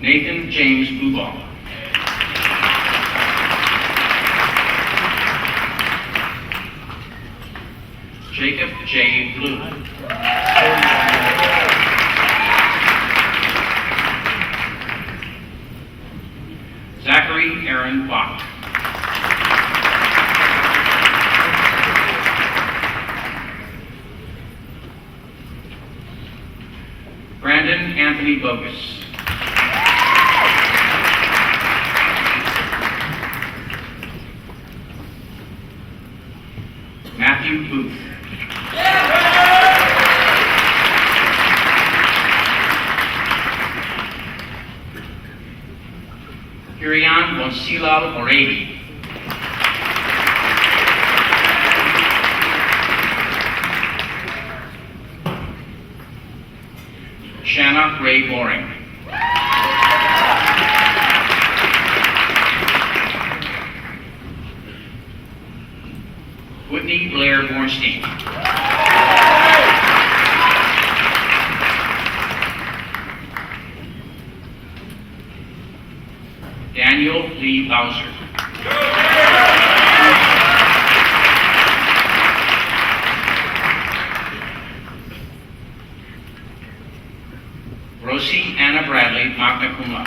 Nathan James Blueball. Jacob J. Blue. Zachary Aaron Bach. Brandon Anthony Bogus. Matthew Booth. Hirian Bonsilal O'Reilly. Shanna Ray Boring. Whitney Blair Bornstein. Daniel Lee Bowser. Rosie Anna Bradley, magna cum laude.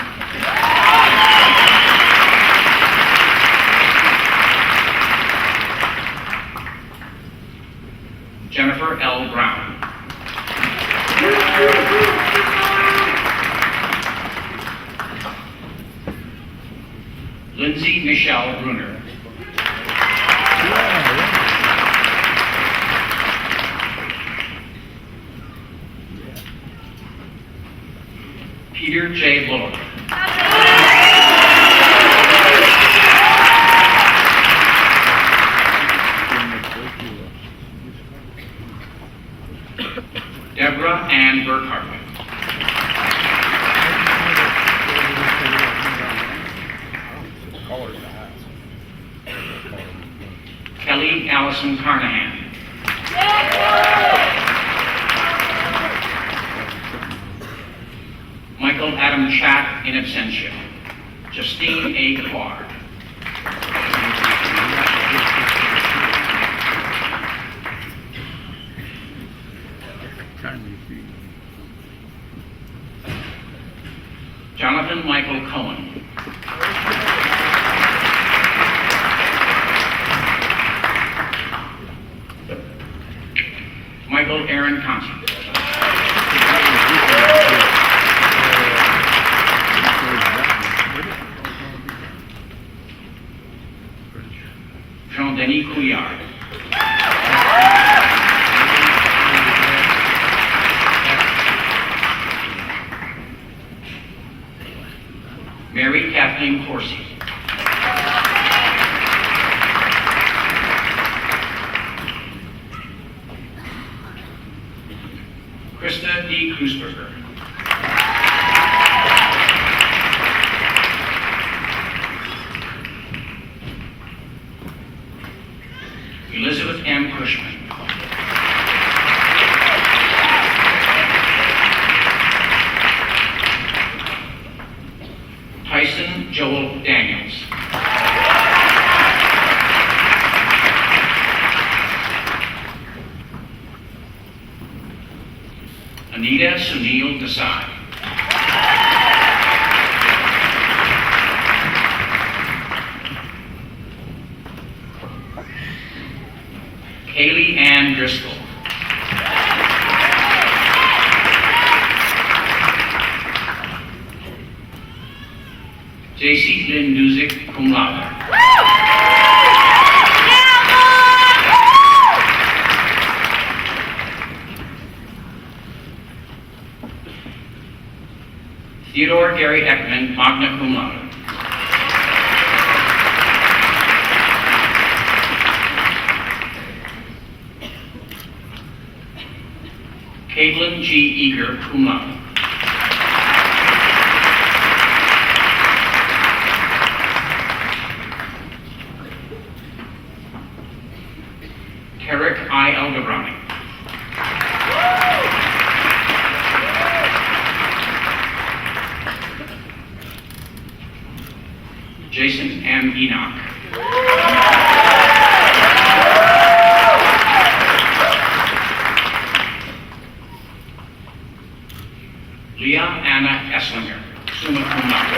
Jennifer L. Brown. Lindsay Michelle Bruner. Peter J. Bullock. Deborah Ann Burkhart. Kelly Allison Carnahan. Michael Adam Chat in absentia. Justine A. Clark. Jonathan Michael Cohen. Michael Aaron Constant. Jean-Denis Couillard. Mary Kathleen Corsi. Krista D. Krusberger. Elizabeth M. Cushman. Tyson Joel Daniels. Anita Sunil Desai. Kaylee Ann Driscoll. J.C. Lynn Duzick, cum laude. Theodore Gary Ekman, magna cum laude. Caitlin G. Eager, cum laude. Tarek I. Elgabrani. Jason M. Enoch. Leah Anna Esslinger, summa cum laude.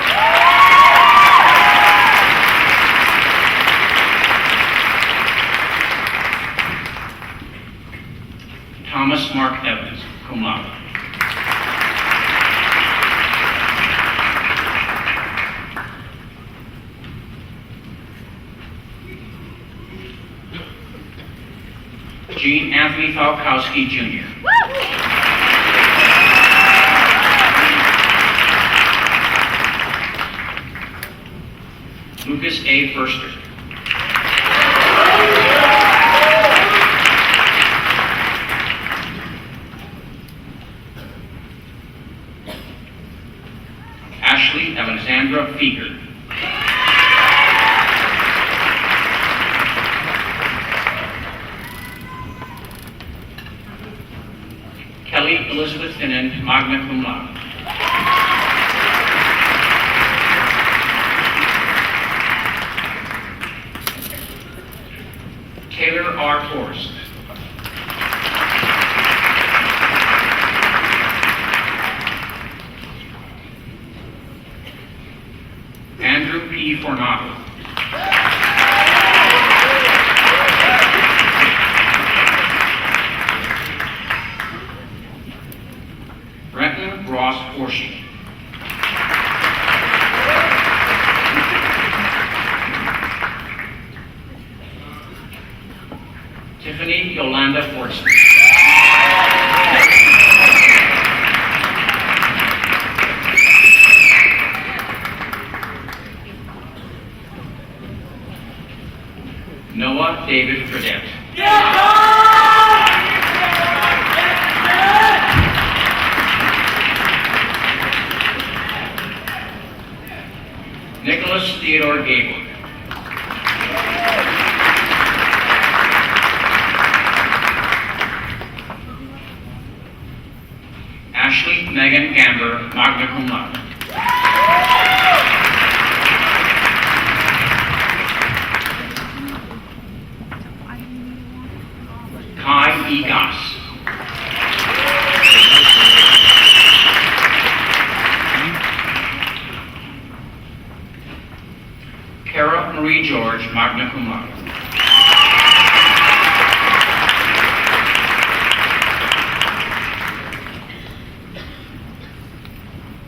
Thomas Mark Evans, cum laude. Gene Anthony Falkowski, Jr. Lucas A. Furster. Ashley Alexandra Feger. Kelly Elizabeth Finnan, magna cum laude. Taylor R. Forrest. Andrew P. Fornato. Brenton Ross Horsey. Tiffany Yolanda Fortson. Noah David Fredette. Nicholas Theodore Gable. Ashley Megan Gamber, magna cum laude. Kai E. Goss. Kara Marie George, magna cum laude.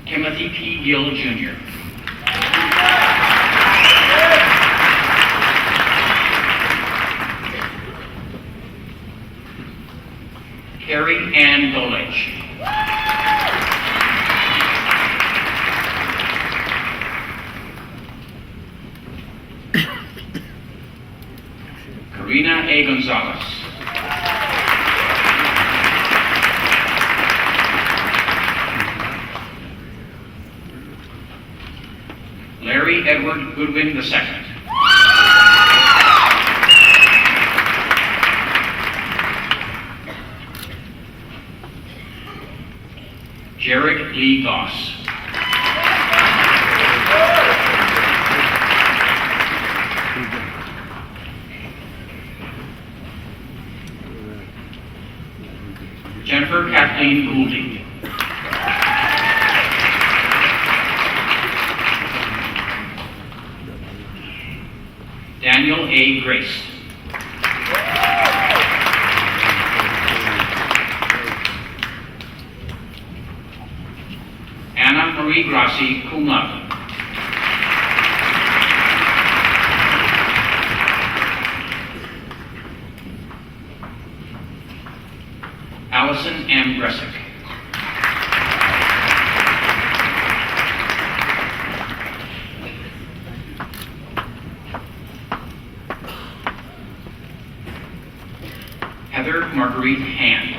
Timothy P. Gill, Jr. Carrie Ann Dolich. Karina A. Gonzalez. Larry Edward Goodwin II. Jared Lee Goss. Jennifer Kathleen Goulding. Daniel A. Grace. Anna Marie Grassi, cum laude. Allison M. Gressick. Heather Marguerite Hand.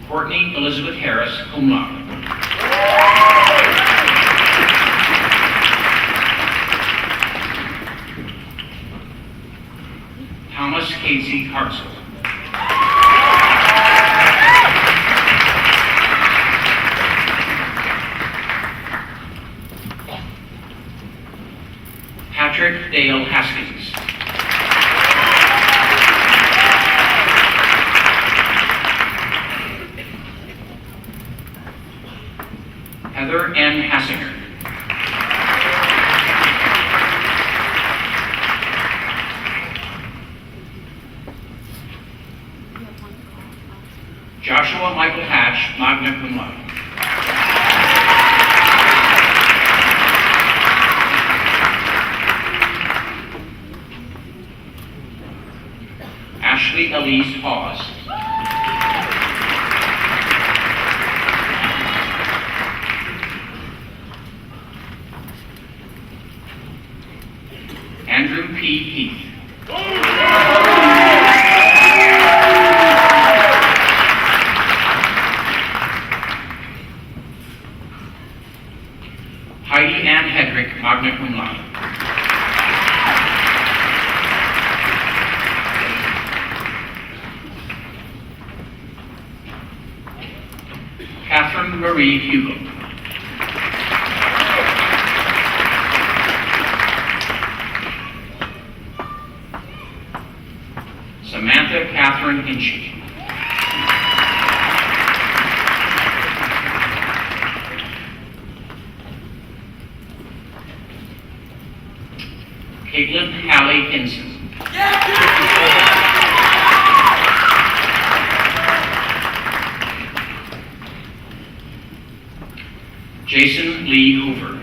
Courtney Elizabeth Harris, cum laude. Hartzell. Patrick Dale Haskins. Heather N. Hassinger. Joshua Michael Hatch, magna cum laude. Ashley Elise Hawes. Andrew P. Heath. Heidi Ann Hedrick, magna cum laude. Catherine Marie Hugo. Samantha Catherine Hinchy. Caitlin Hallie Hinson. Jason Lee Hoover.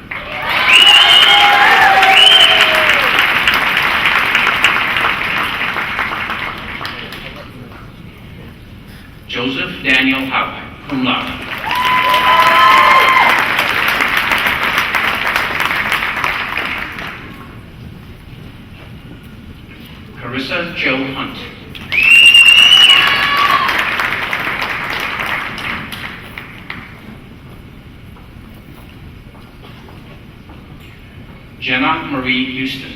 Joseph Daniel Houck, cum laude. Carissa Jo Hunt. Jenna Marie Houston.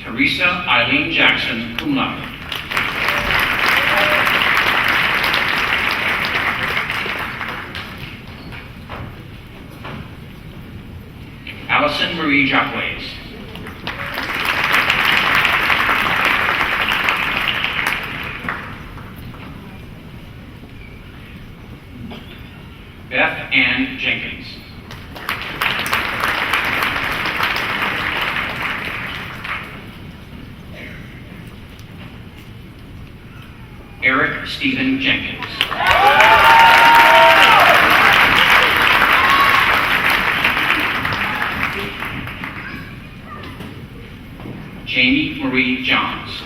Teresa Eileen Jackson, cum laude. Allison Marie Jacques. Beth Ann Jenkins. Eric Stephen Jenkins. Jamie Marie Johns.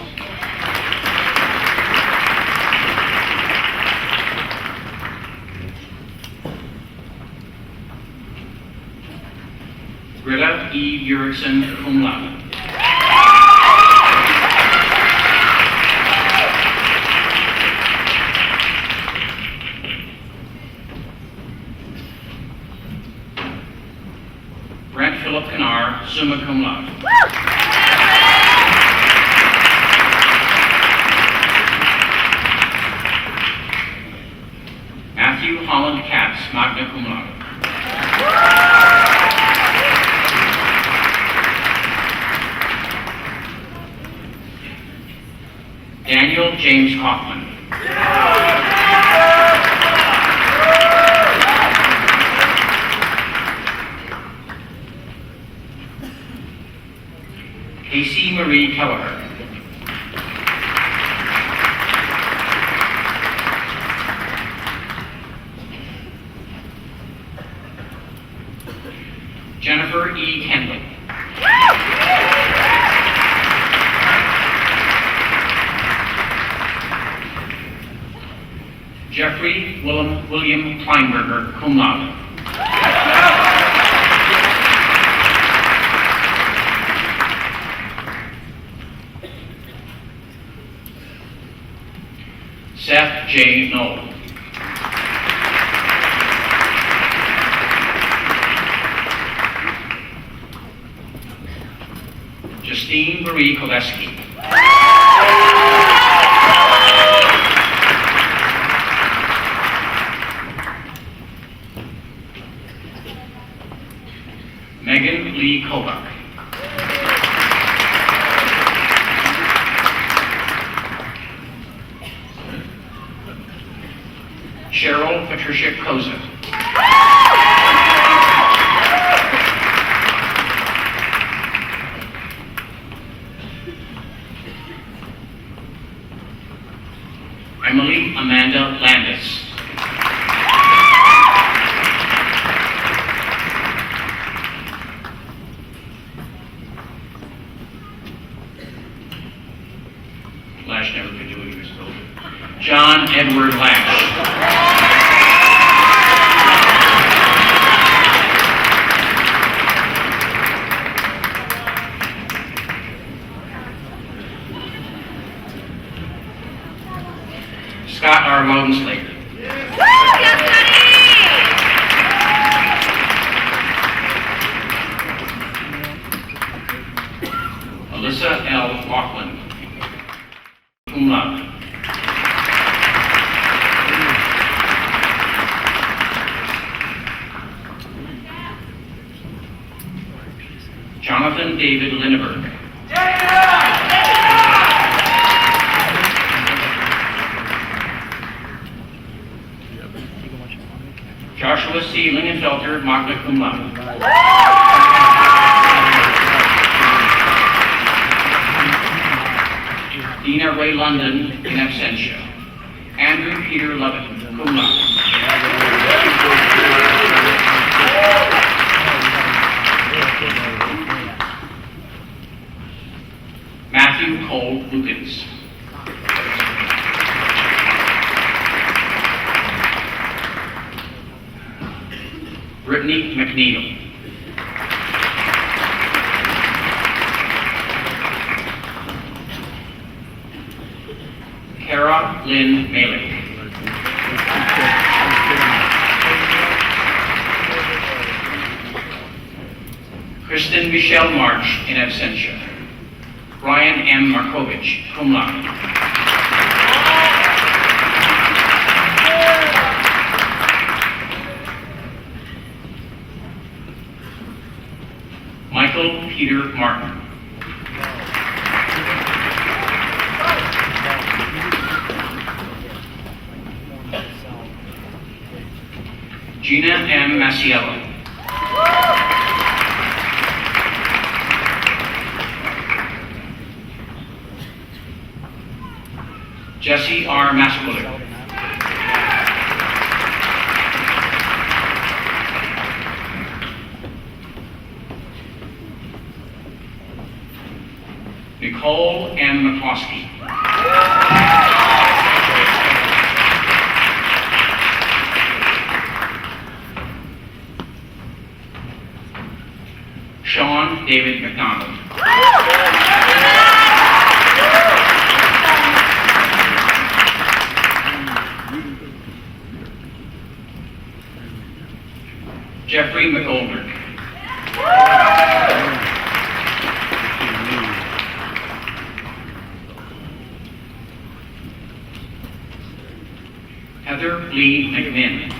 Greta E. Urickson, cum laude. Brent Philip Canar, summa cum laude. Matthew Holland Katz, magna cum laude. Daniel James Kaufman. Casey Marie Kelleher. Jennifer E. Kendall. Jeffrey William Kleinberger, cum laude. Seth J. Knoll. Christine Marie Koleski. Megan Lee Kovach. Cheryl Patricia Koza. Emily Amanda Landis. Lash never could do it, he was told. John Edward Lash. Scott R. Loneslater. Alyssa L. Laughlin. Cum laude. Jonathan David Linneberg. Joshua C. Lingenfelter, magna cum laude. Dina Ray London, in absentia. Andrew Peter Lovett, cum laude. Matthew Cole Lukens. Brittany McNeil. Kara Lynn Malik. Kristen Michelle March, in absentia. Ryan M. Markovich, cum laude. Michael Peter Martin. Gina M. Masiello. Jesse R. Masquiller. Nicole M. McCloskey. Sean David McDonald. Jeffrey McGoldrick. Heather Lee McMinn.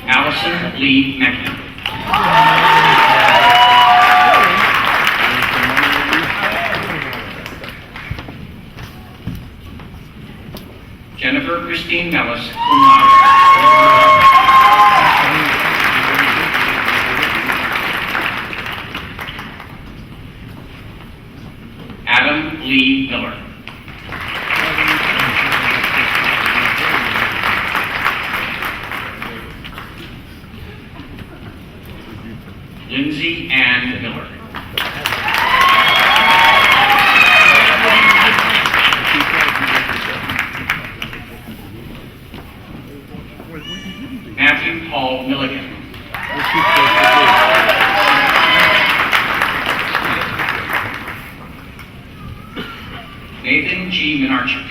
Allison Lee Mecklin. Jennifer Christine Mellis, cum laude. Adam Lee Miller. Lindsay Ann Miller. Matthew Paul Milligan. Nathan G. Minarchik.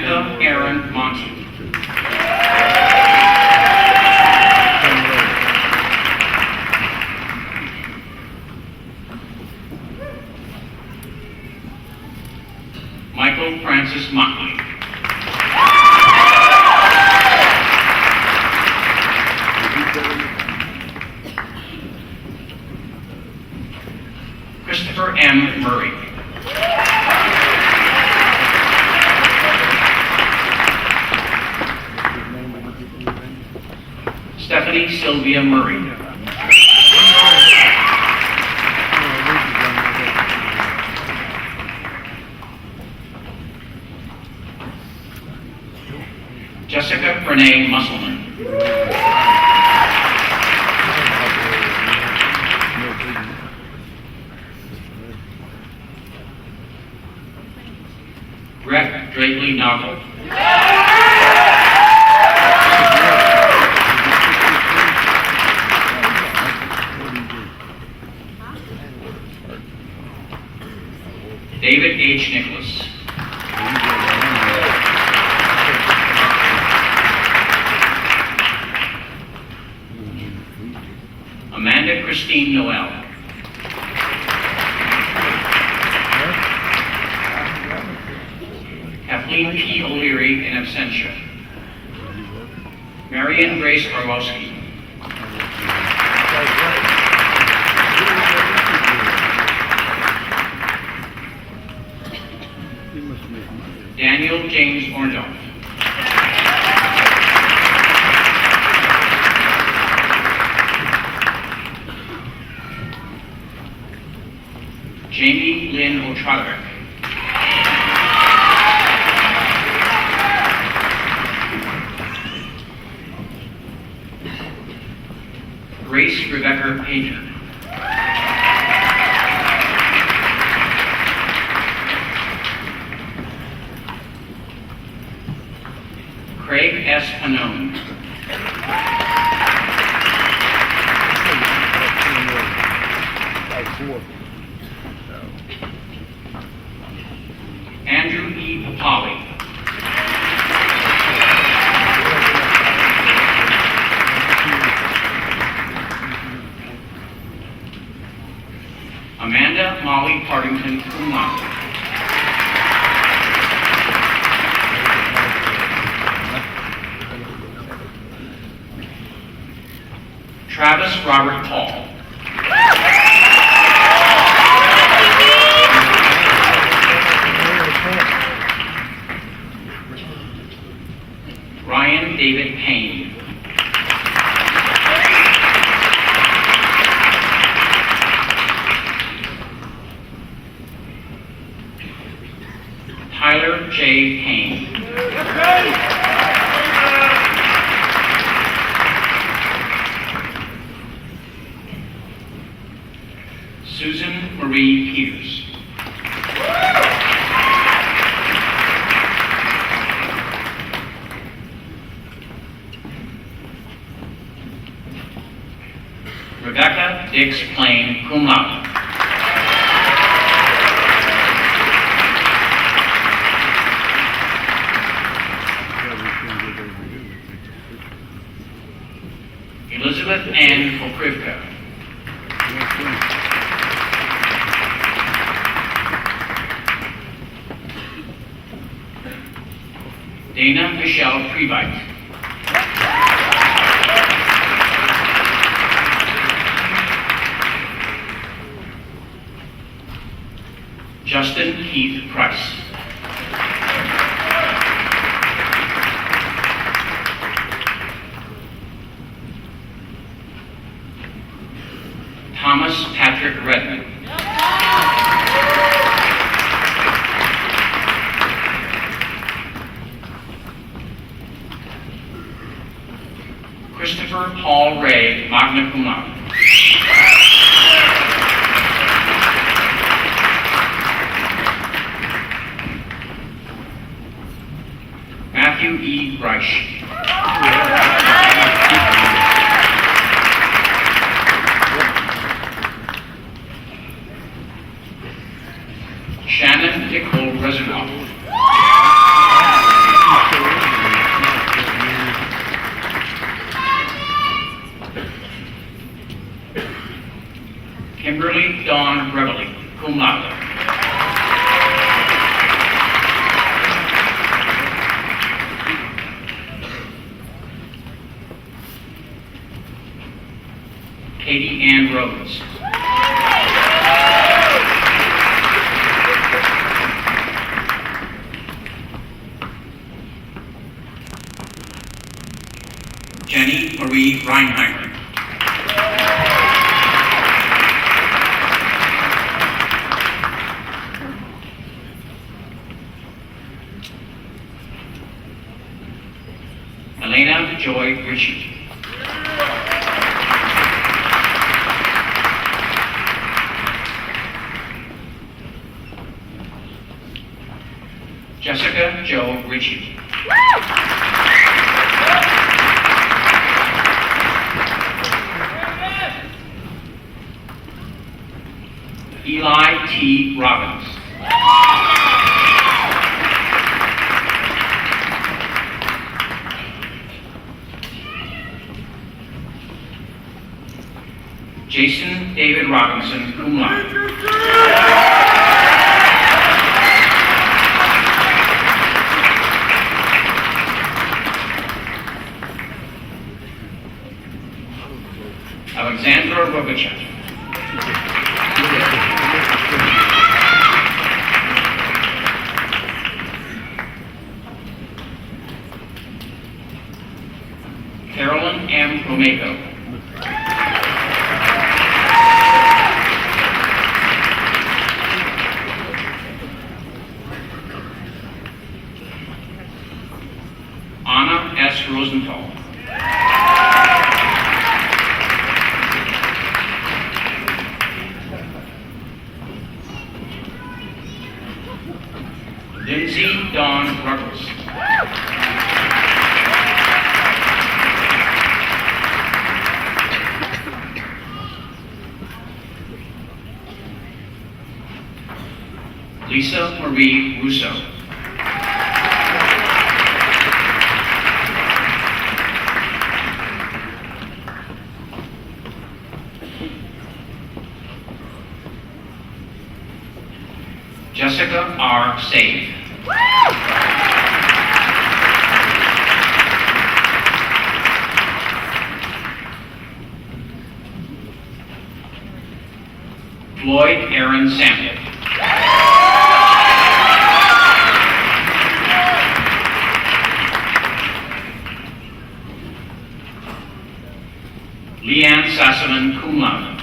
Rebecca Aaron Monson. Michael Francis Motley. Christopher M. Murray. Stephanie Sylvia Murray. Jessica Renee Musselman. Brett Drakeley Noggle. David H. Nicholas. Amanda Christine Noel. Kathleen P. O'Leary in absentia. Marian Grace Orlowski. Daniel James Orndorff. Jamie Lynn O'Trotterick. Grace Rebecca Pager. Craig S. Panone. Andrew E. Papali. Amanda Molly Partington, cum laude. Travis Robert Paul. Ryan David Payne. Tyler J. Payne. Susan Marie Peters. Rebecca Dix Plain, cum laude. Elizabeth Ann Pokrivka. Dana Michelle Previte. Justin Keith Price. Thomas Patrick Redmond. Christopher Paul Ray, magna cum laude. Matthew E. Reich. Shannon Nicole Resinoff. Kimberly Dawn Reveley, cum laude. Katie Ann Rhodes. Jenny Marie Reinheimer. Elena Joy Ritchie. Jessica Jo Ritchie. Eli T. Robbins. Jason David Robinson, cum laude. Alexandra Robichuk. Carolyn M. Romego. Anna S. Rosenthal. Lindsay Dawn Ruggles. Lisa Marie Russo. Jessica R. Save. Floyd Aaron Samuel. Leanne Sassaman, cum laude.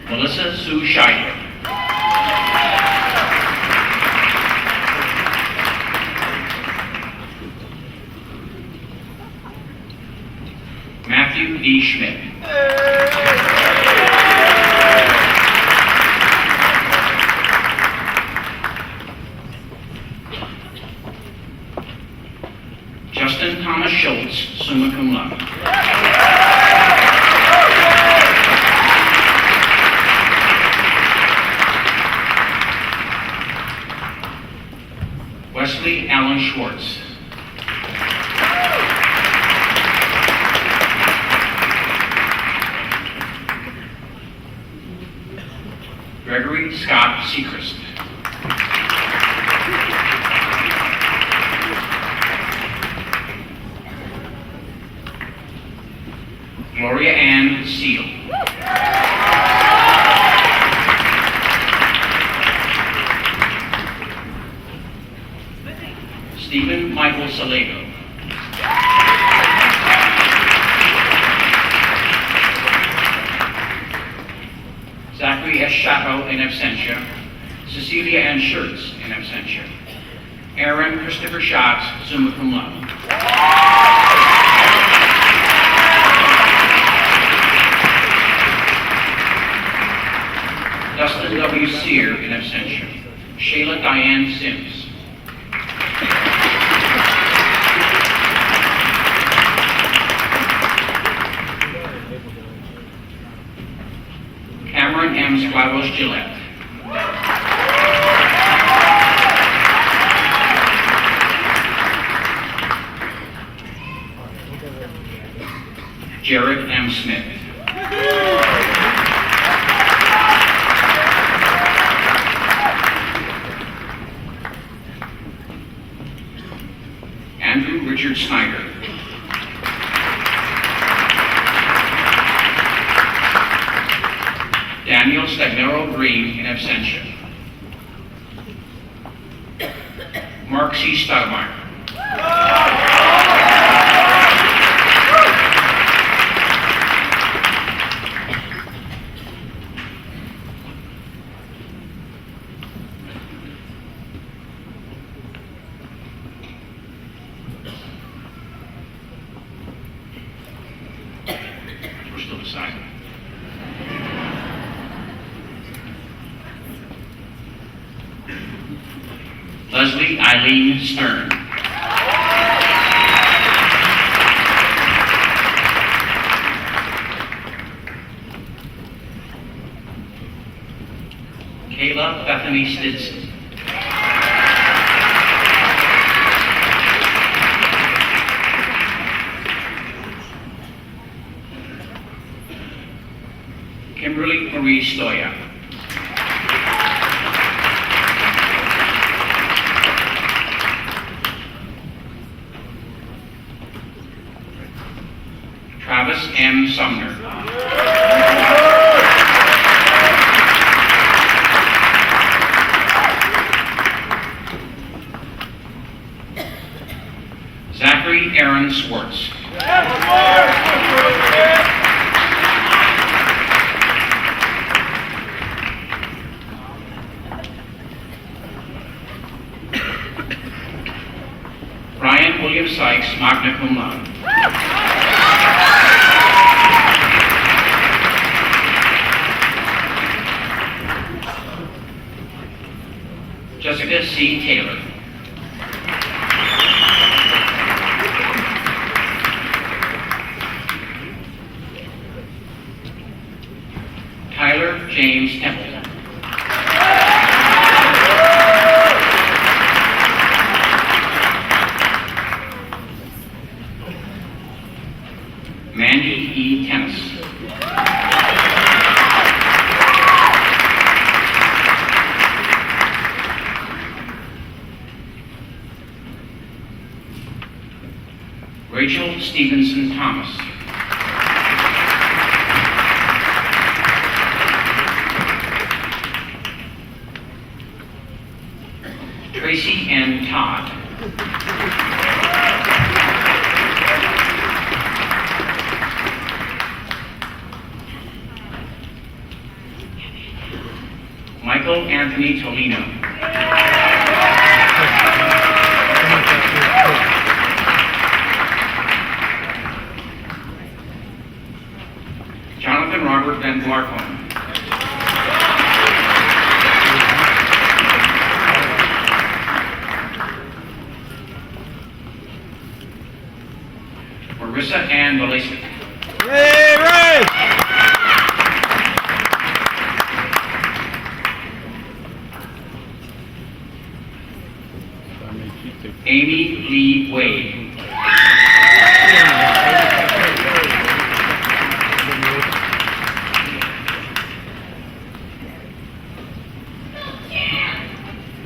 Melissa Sue Scheidler. Matthew D. Schmidt. Justin Thomas Schultz, summa cum laude. Wesley Allen Schwartz. Gregory Scott Seacrest. Gloria Ann Seal. Stephen Michael Salego. Zachary S. Shadow in absentia. Cecilia Ann Schertz in absentia. Aaron Christopher Schatz, summa cum laude. Dustin W. Sear in absentia. Shayla Diane Sims. Cameron M. Sklavos Gillette. Jared M. Smith. Andrew Richard Snyder. Daniel Stagnero Green in absentia. Mark C. Stoudemire. We're still deciding. Leslie Eileen Stern. Kayla Bethany Stinson. Kimberly Marie Stoya. Travis M. Sumner. Zachary Aaron Swartz. Brian William Sykes, magna cum laude. Jessica C. Taylor. Tyler James Templeton. Mandy E. Tennis. Rachel Stevenson Thomas. Tracy N. Todd. Michael Anthony Tolino. Jonathan Robert Van Blarcombe. Marissa Ann Valesic. Amy Lee Wade.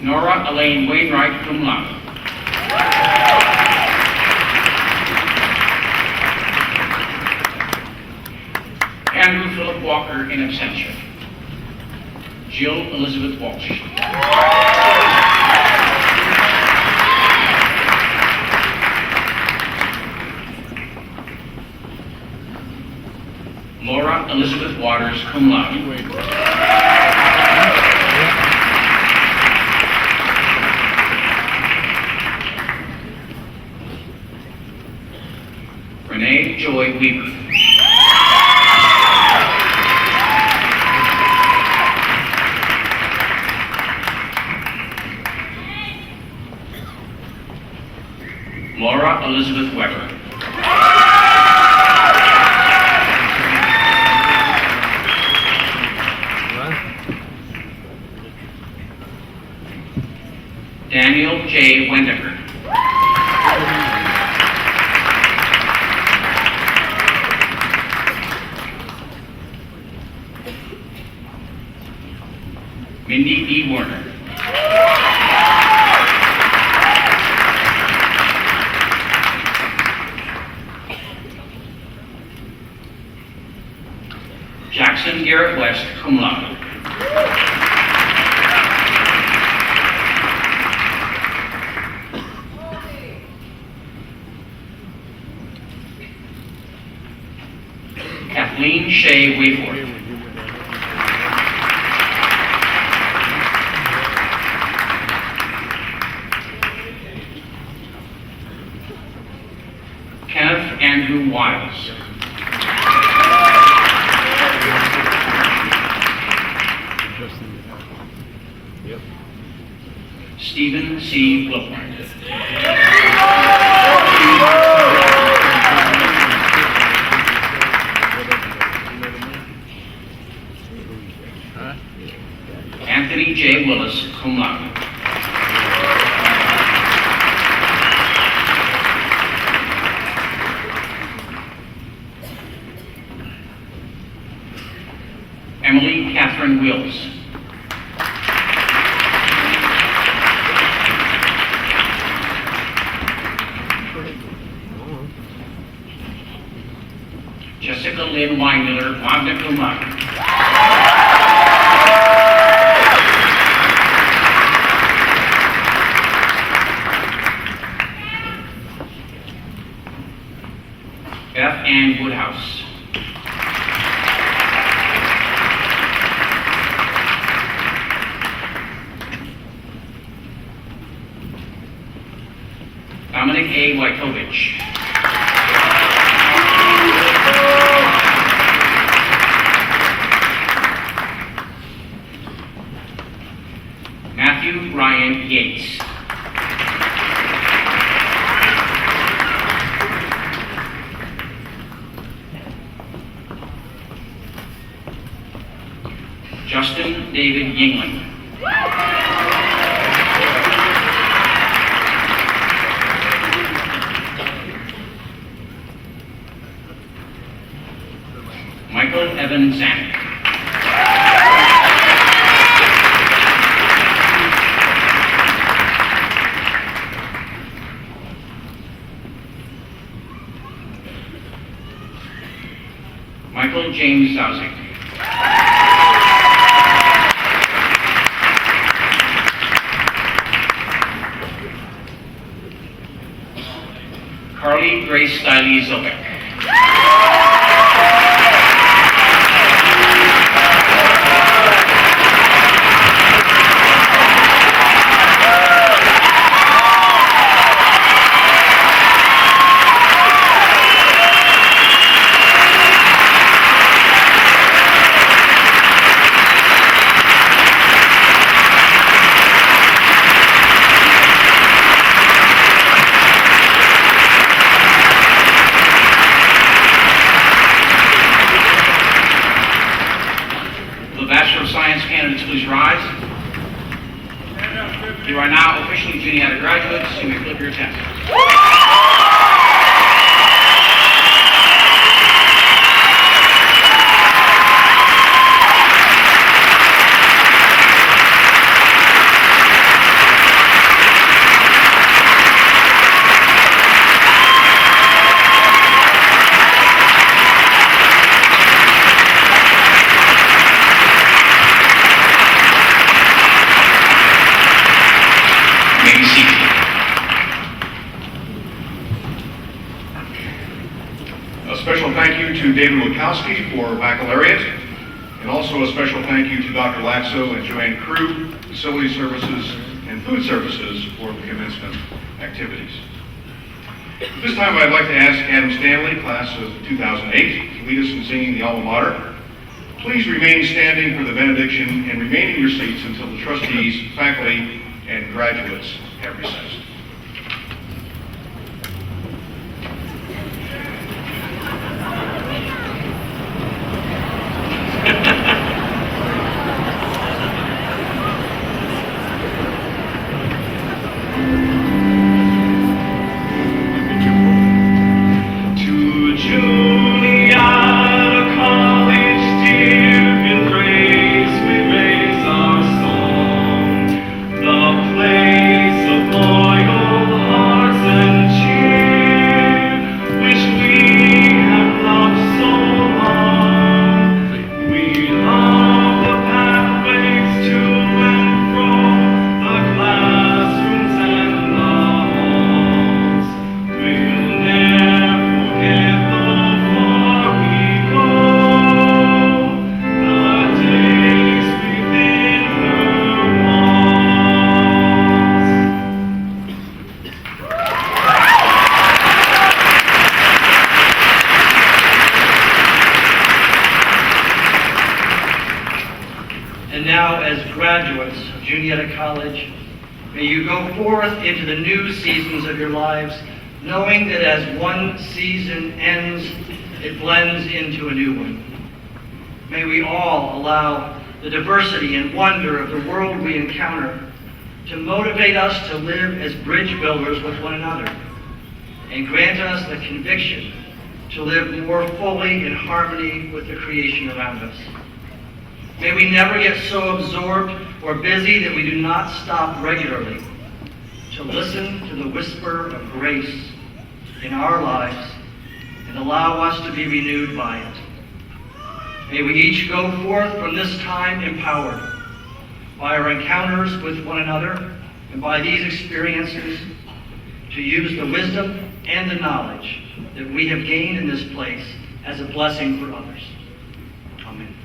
Nora Elaine Wainwright, cum laude. Andrew Philip Walker in absentia. Jill Elizabeth Walsh. Laura Elizabeth Waters, cum laude. Renee Joy Weaver. Laura Elizabeth Weber. Daniel J. Wendecker. Mindy D. Warner. Jackson Garrett West, cum laude. Kathleen Shea Wayforth. Kenneth Andrew Wiles. Stephen C. Wilpon. Anthony J. Willis, cum laude. Emily Catherine Wills. Jessica Lynn Weinmiller, magna cum laude. Beth Ann Woodhouse. Dominic A. Wojtowicz. Matthew Ryan Yates. Justin David Yingling. Michael Evan Zanuck. Michael James Zauzik. Carly Grace Stiley Zobek. Please rise. You are now officially Juniata graduates. You may flip your test. A special thank you to David Lukowski for baccalaureate, and also a special thank you to Dr. Laxo and Joanne Crew, Facility Services and Food Services for the commencement activities. At this time, I'd like to ask Adam Stanley, class of 2008, to lead us in singing the alma mater. Please remain standing for the benediction and remain in your seats until the trustees, faculty, and graduates have recessed. To Juniata College, dear, in praise we raise our song. graduates of Juniata College, may you go forth into the new seasons of your lives, knowing that as one season ends, it blends into a new one. May we all allow the diversity and wonder of the world we encounter to motivate us to live as bridge builders with one another, and grant us the conviction to live more fully in harmony with the creation around us. May we never get so absorbed or busy that we do not stop regularly to listen to the whisper of grace in our lives and allow us to be renewed by it. May we each go forth from this time empowered by our encounters with one another and by these experiences to use the wisdom and the knowledge that we have gained in this place as a blessing for others. Amen.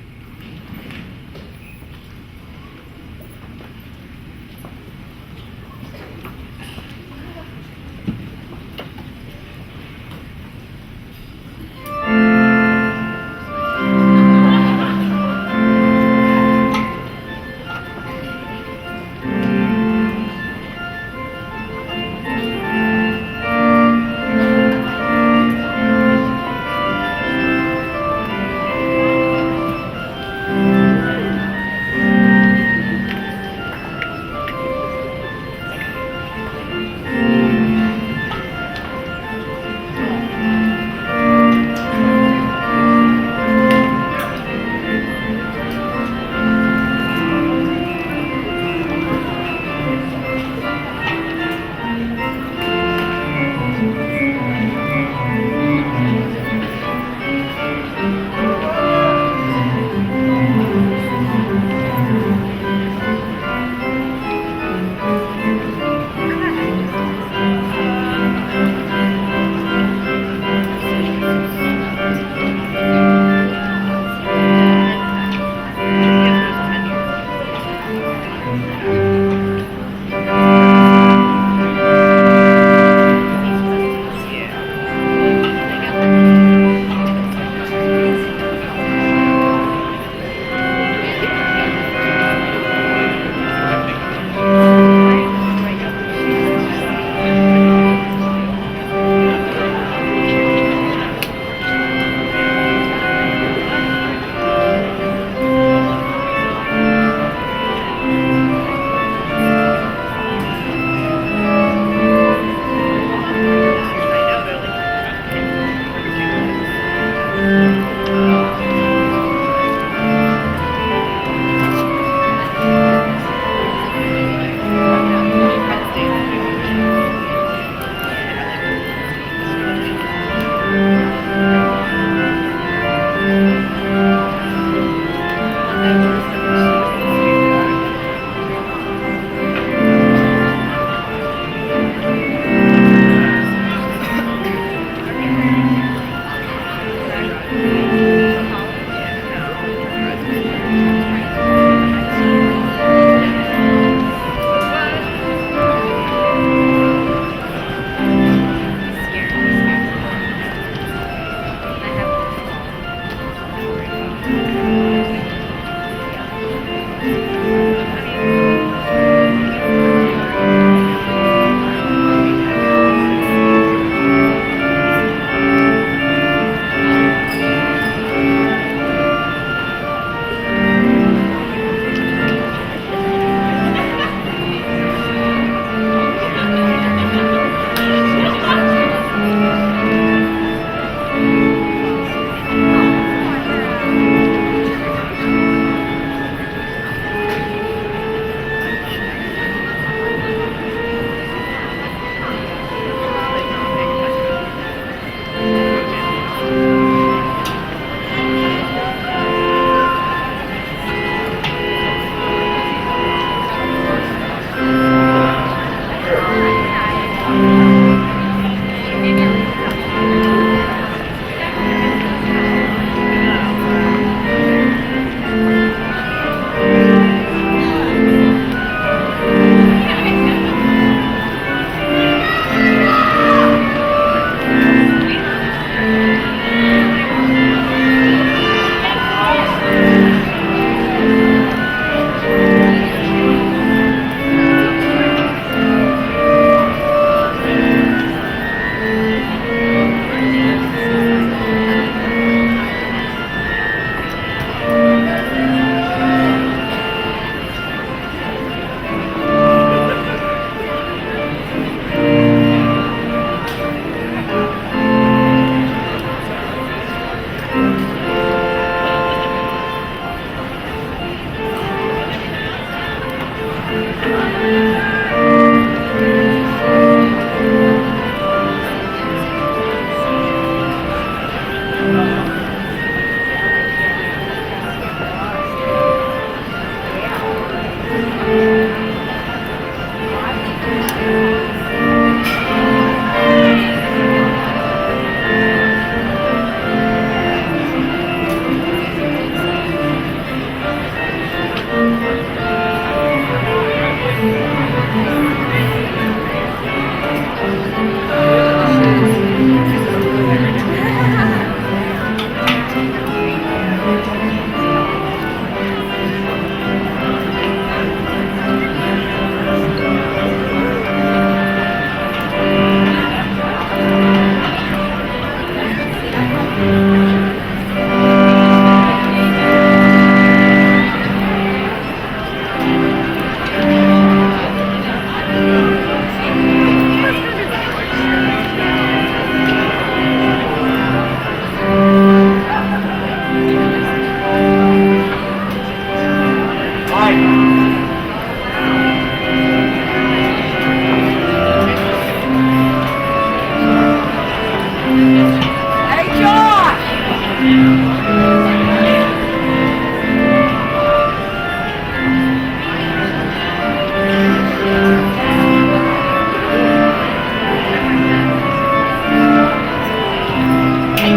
I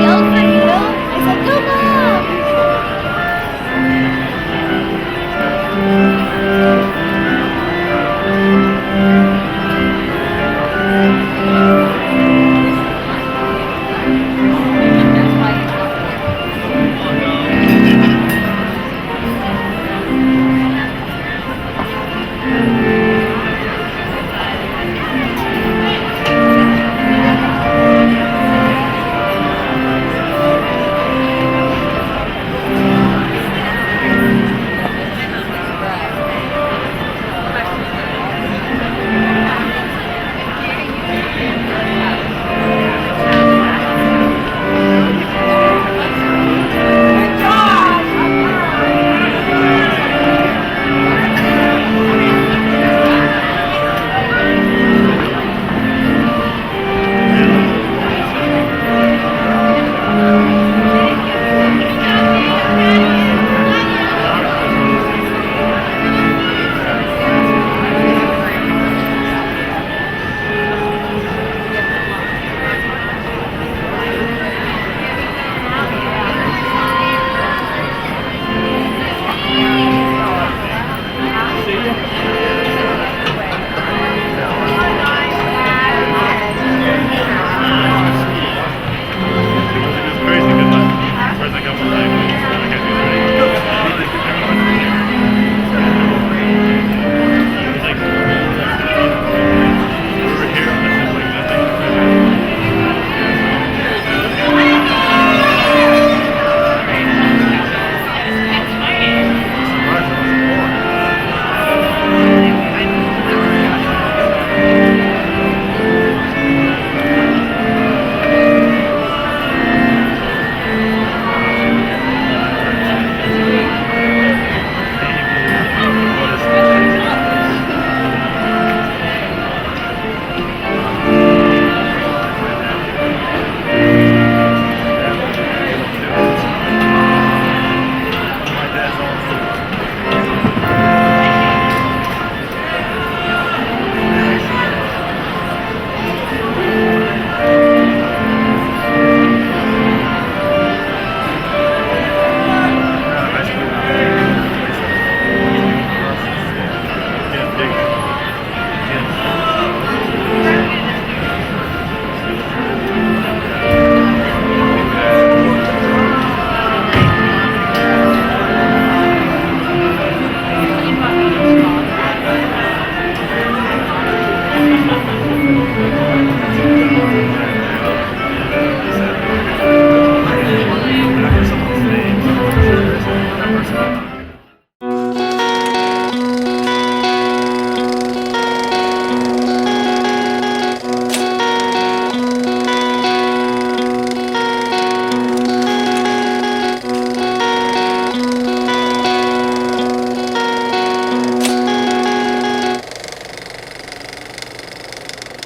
yelled for you. I said, go, Mom!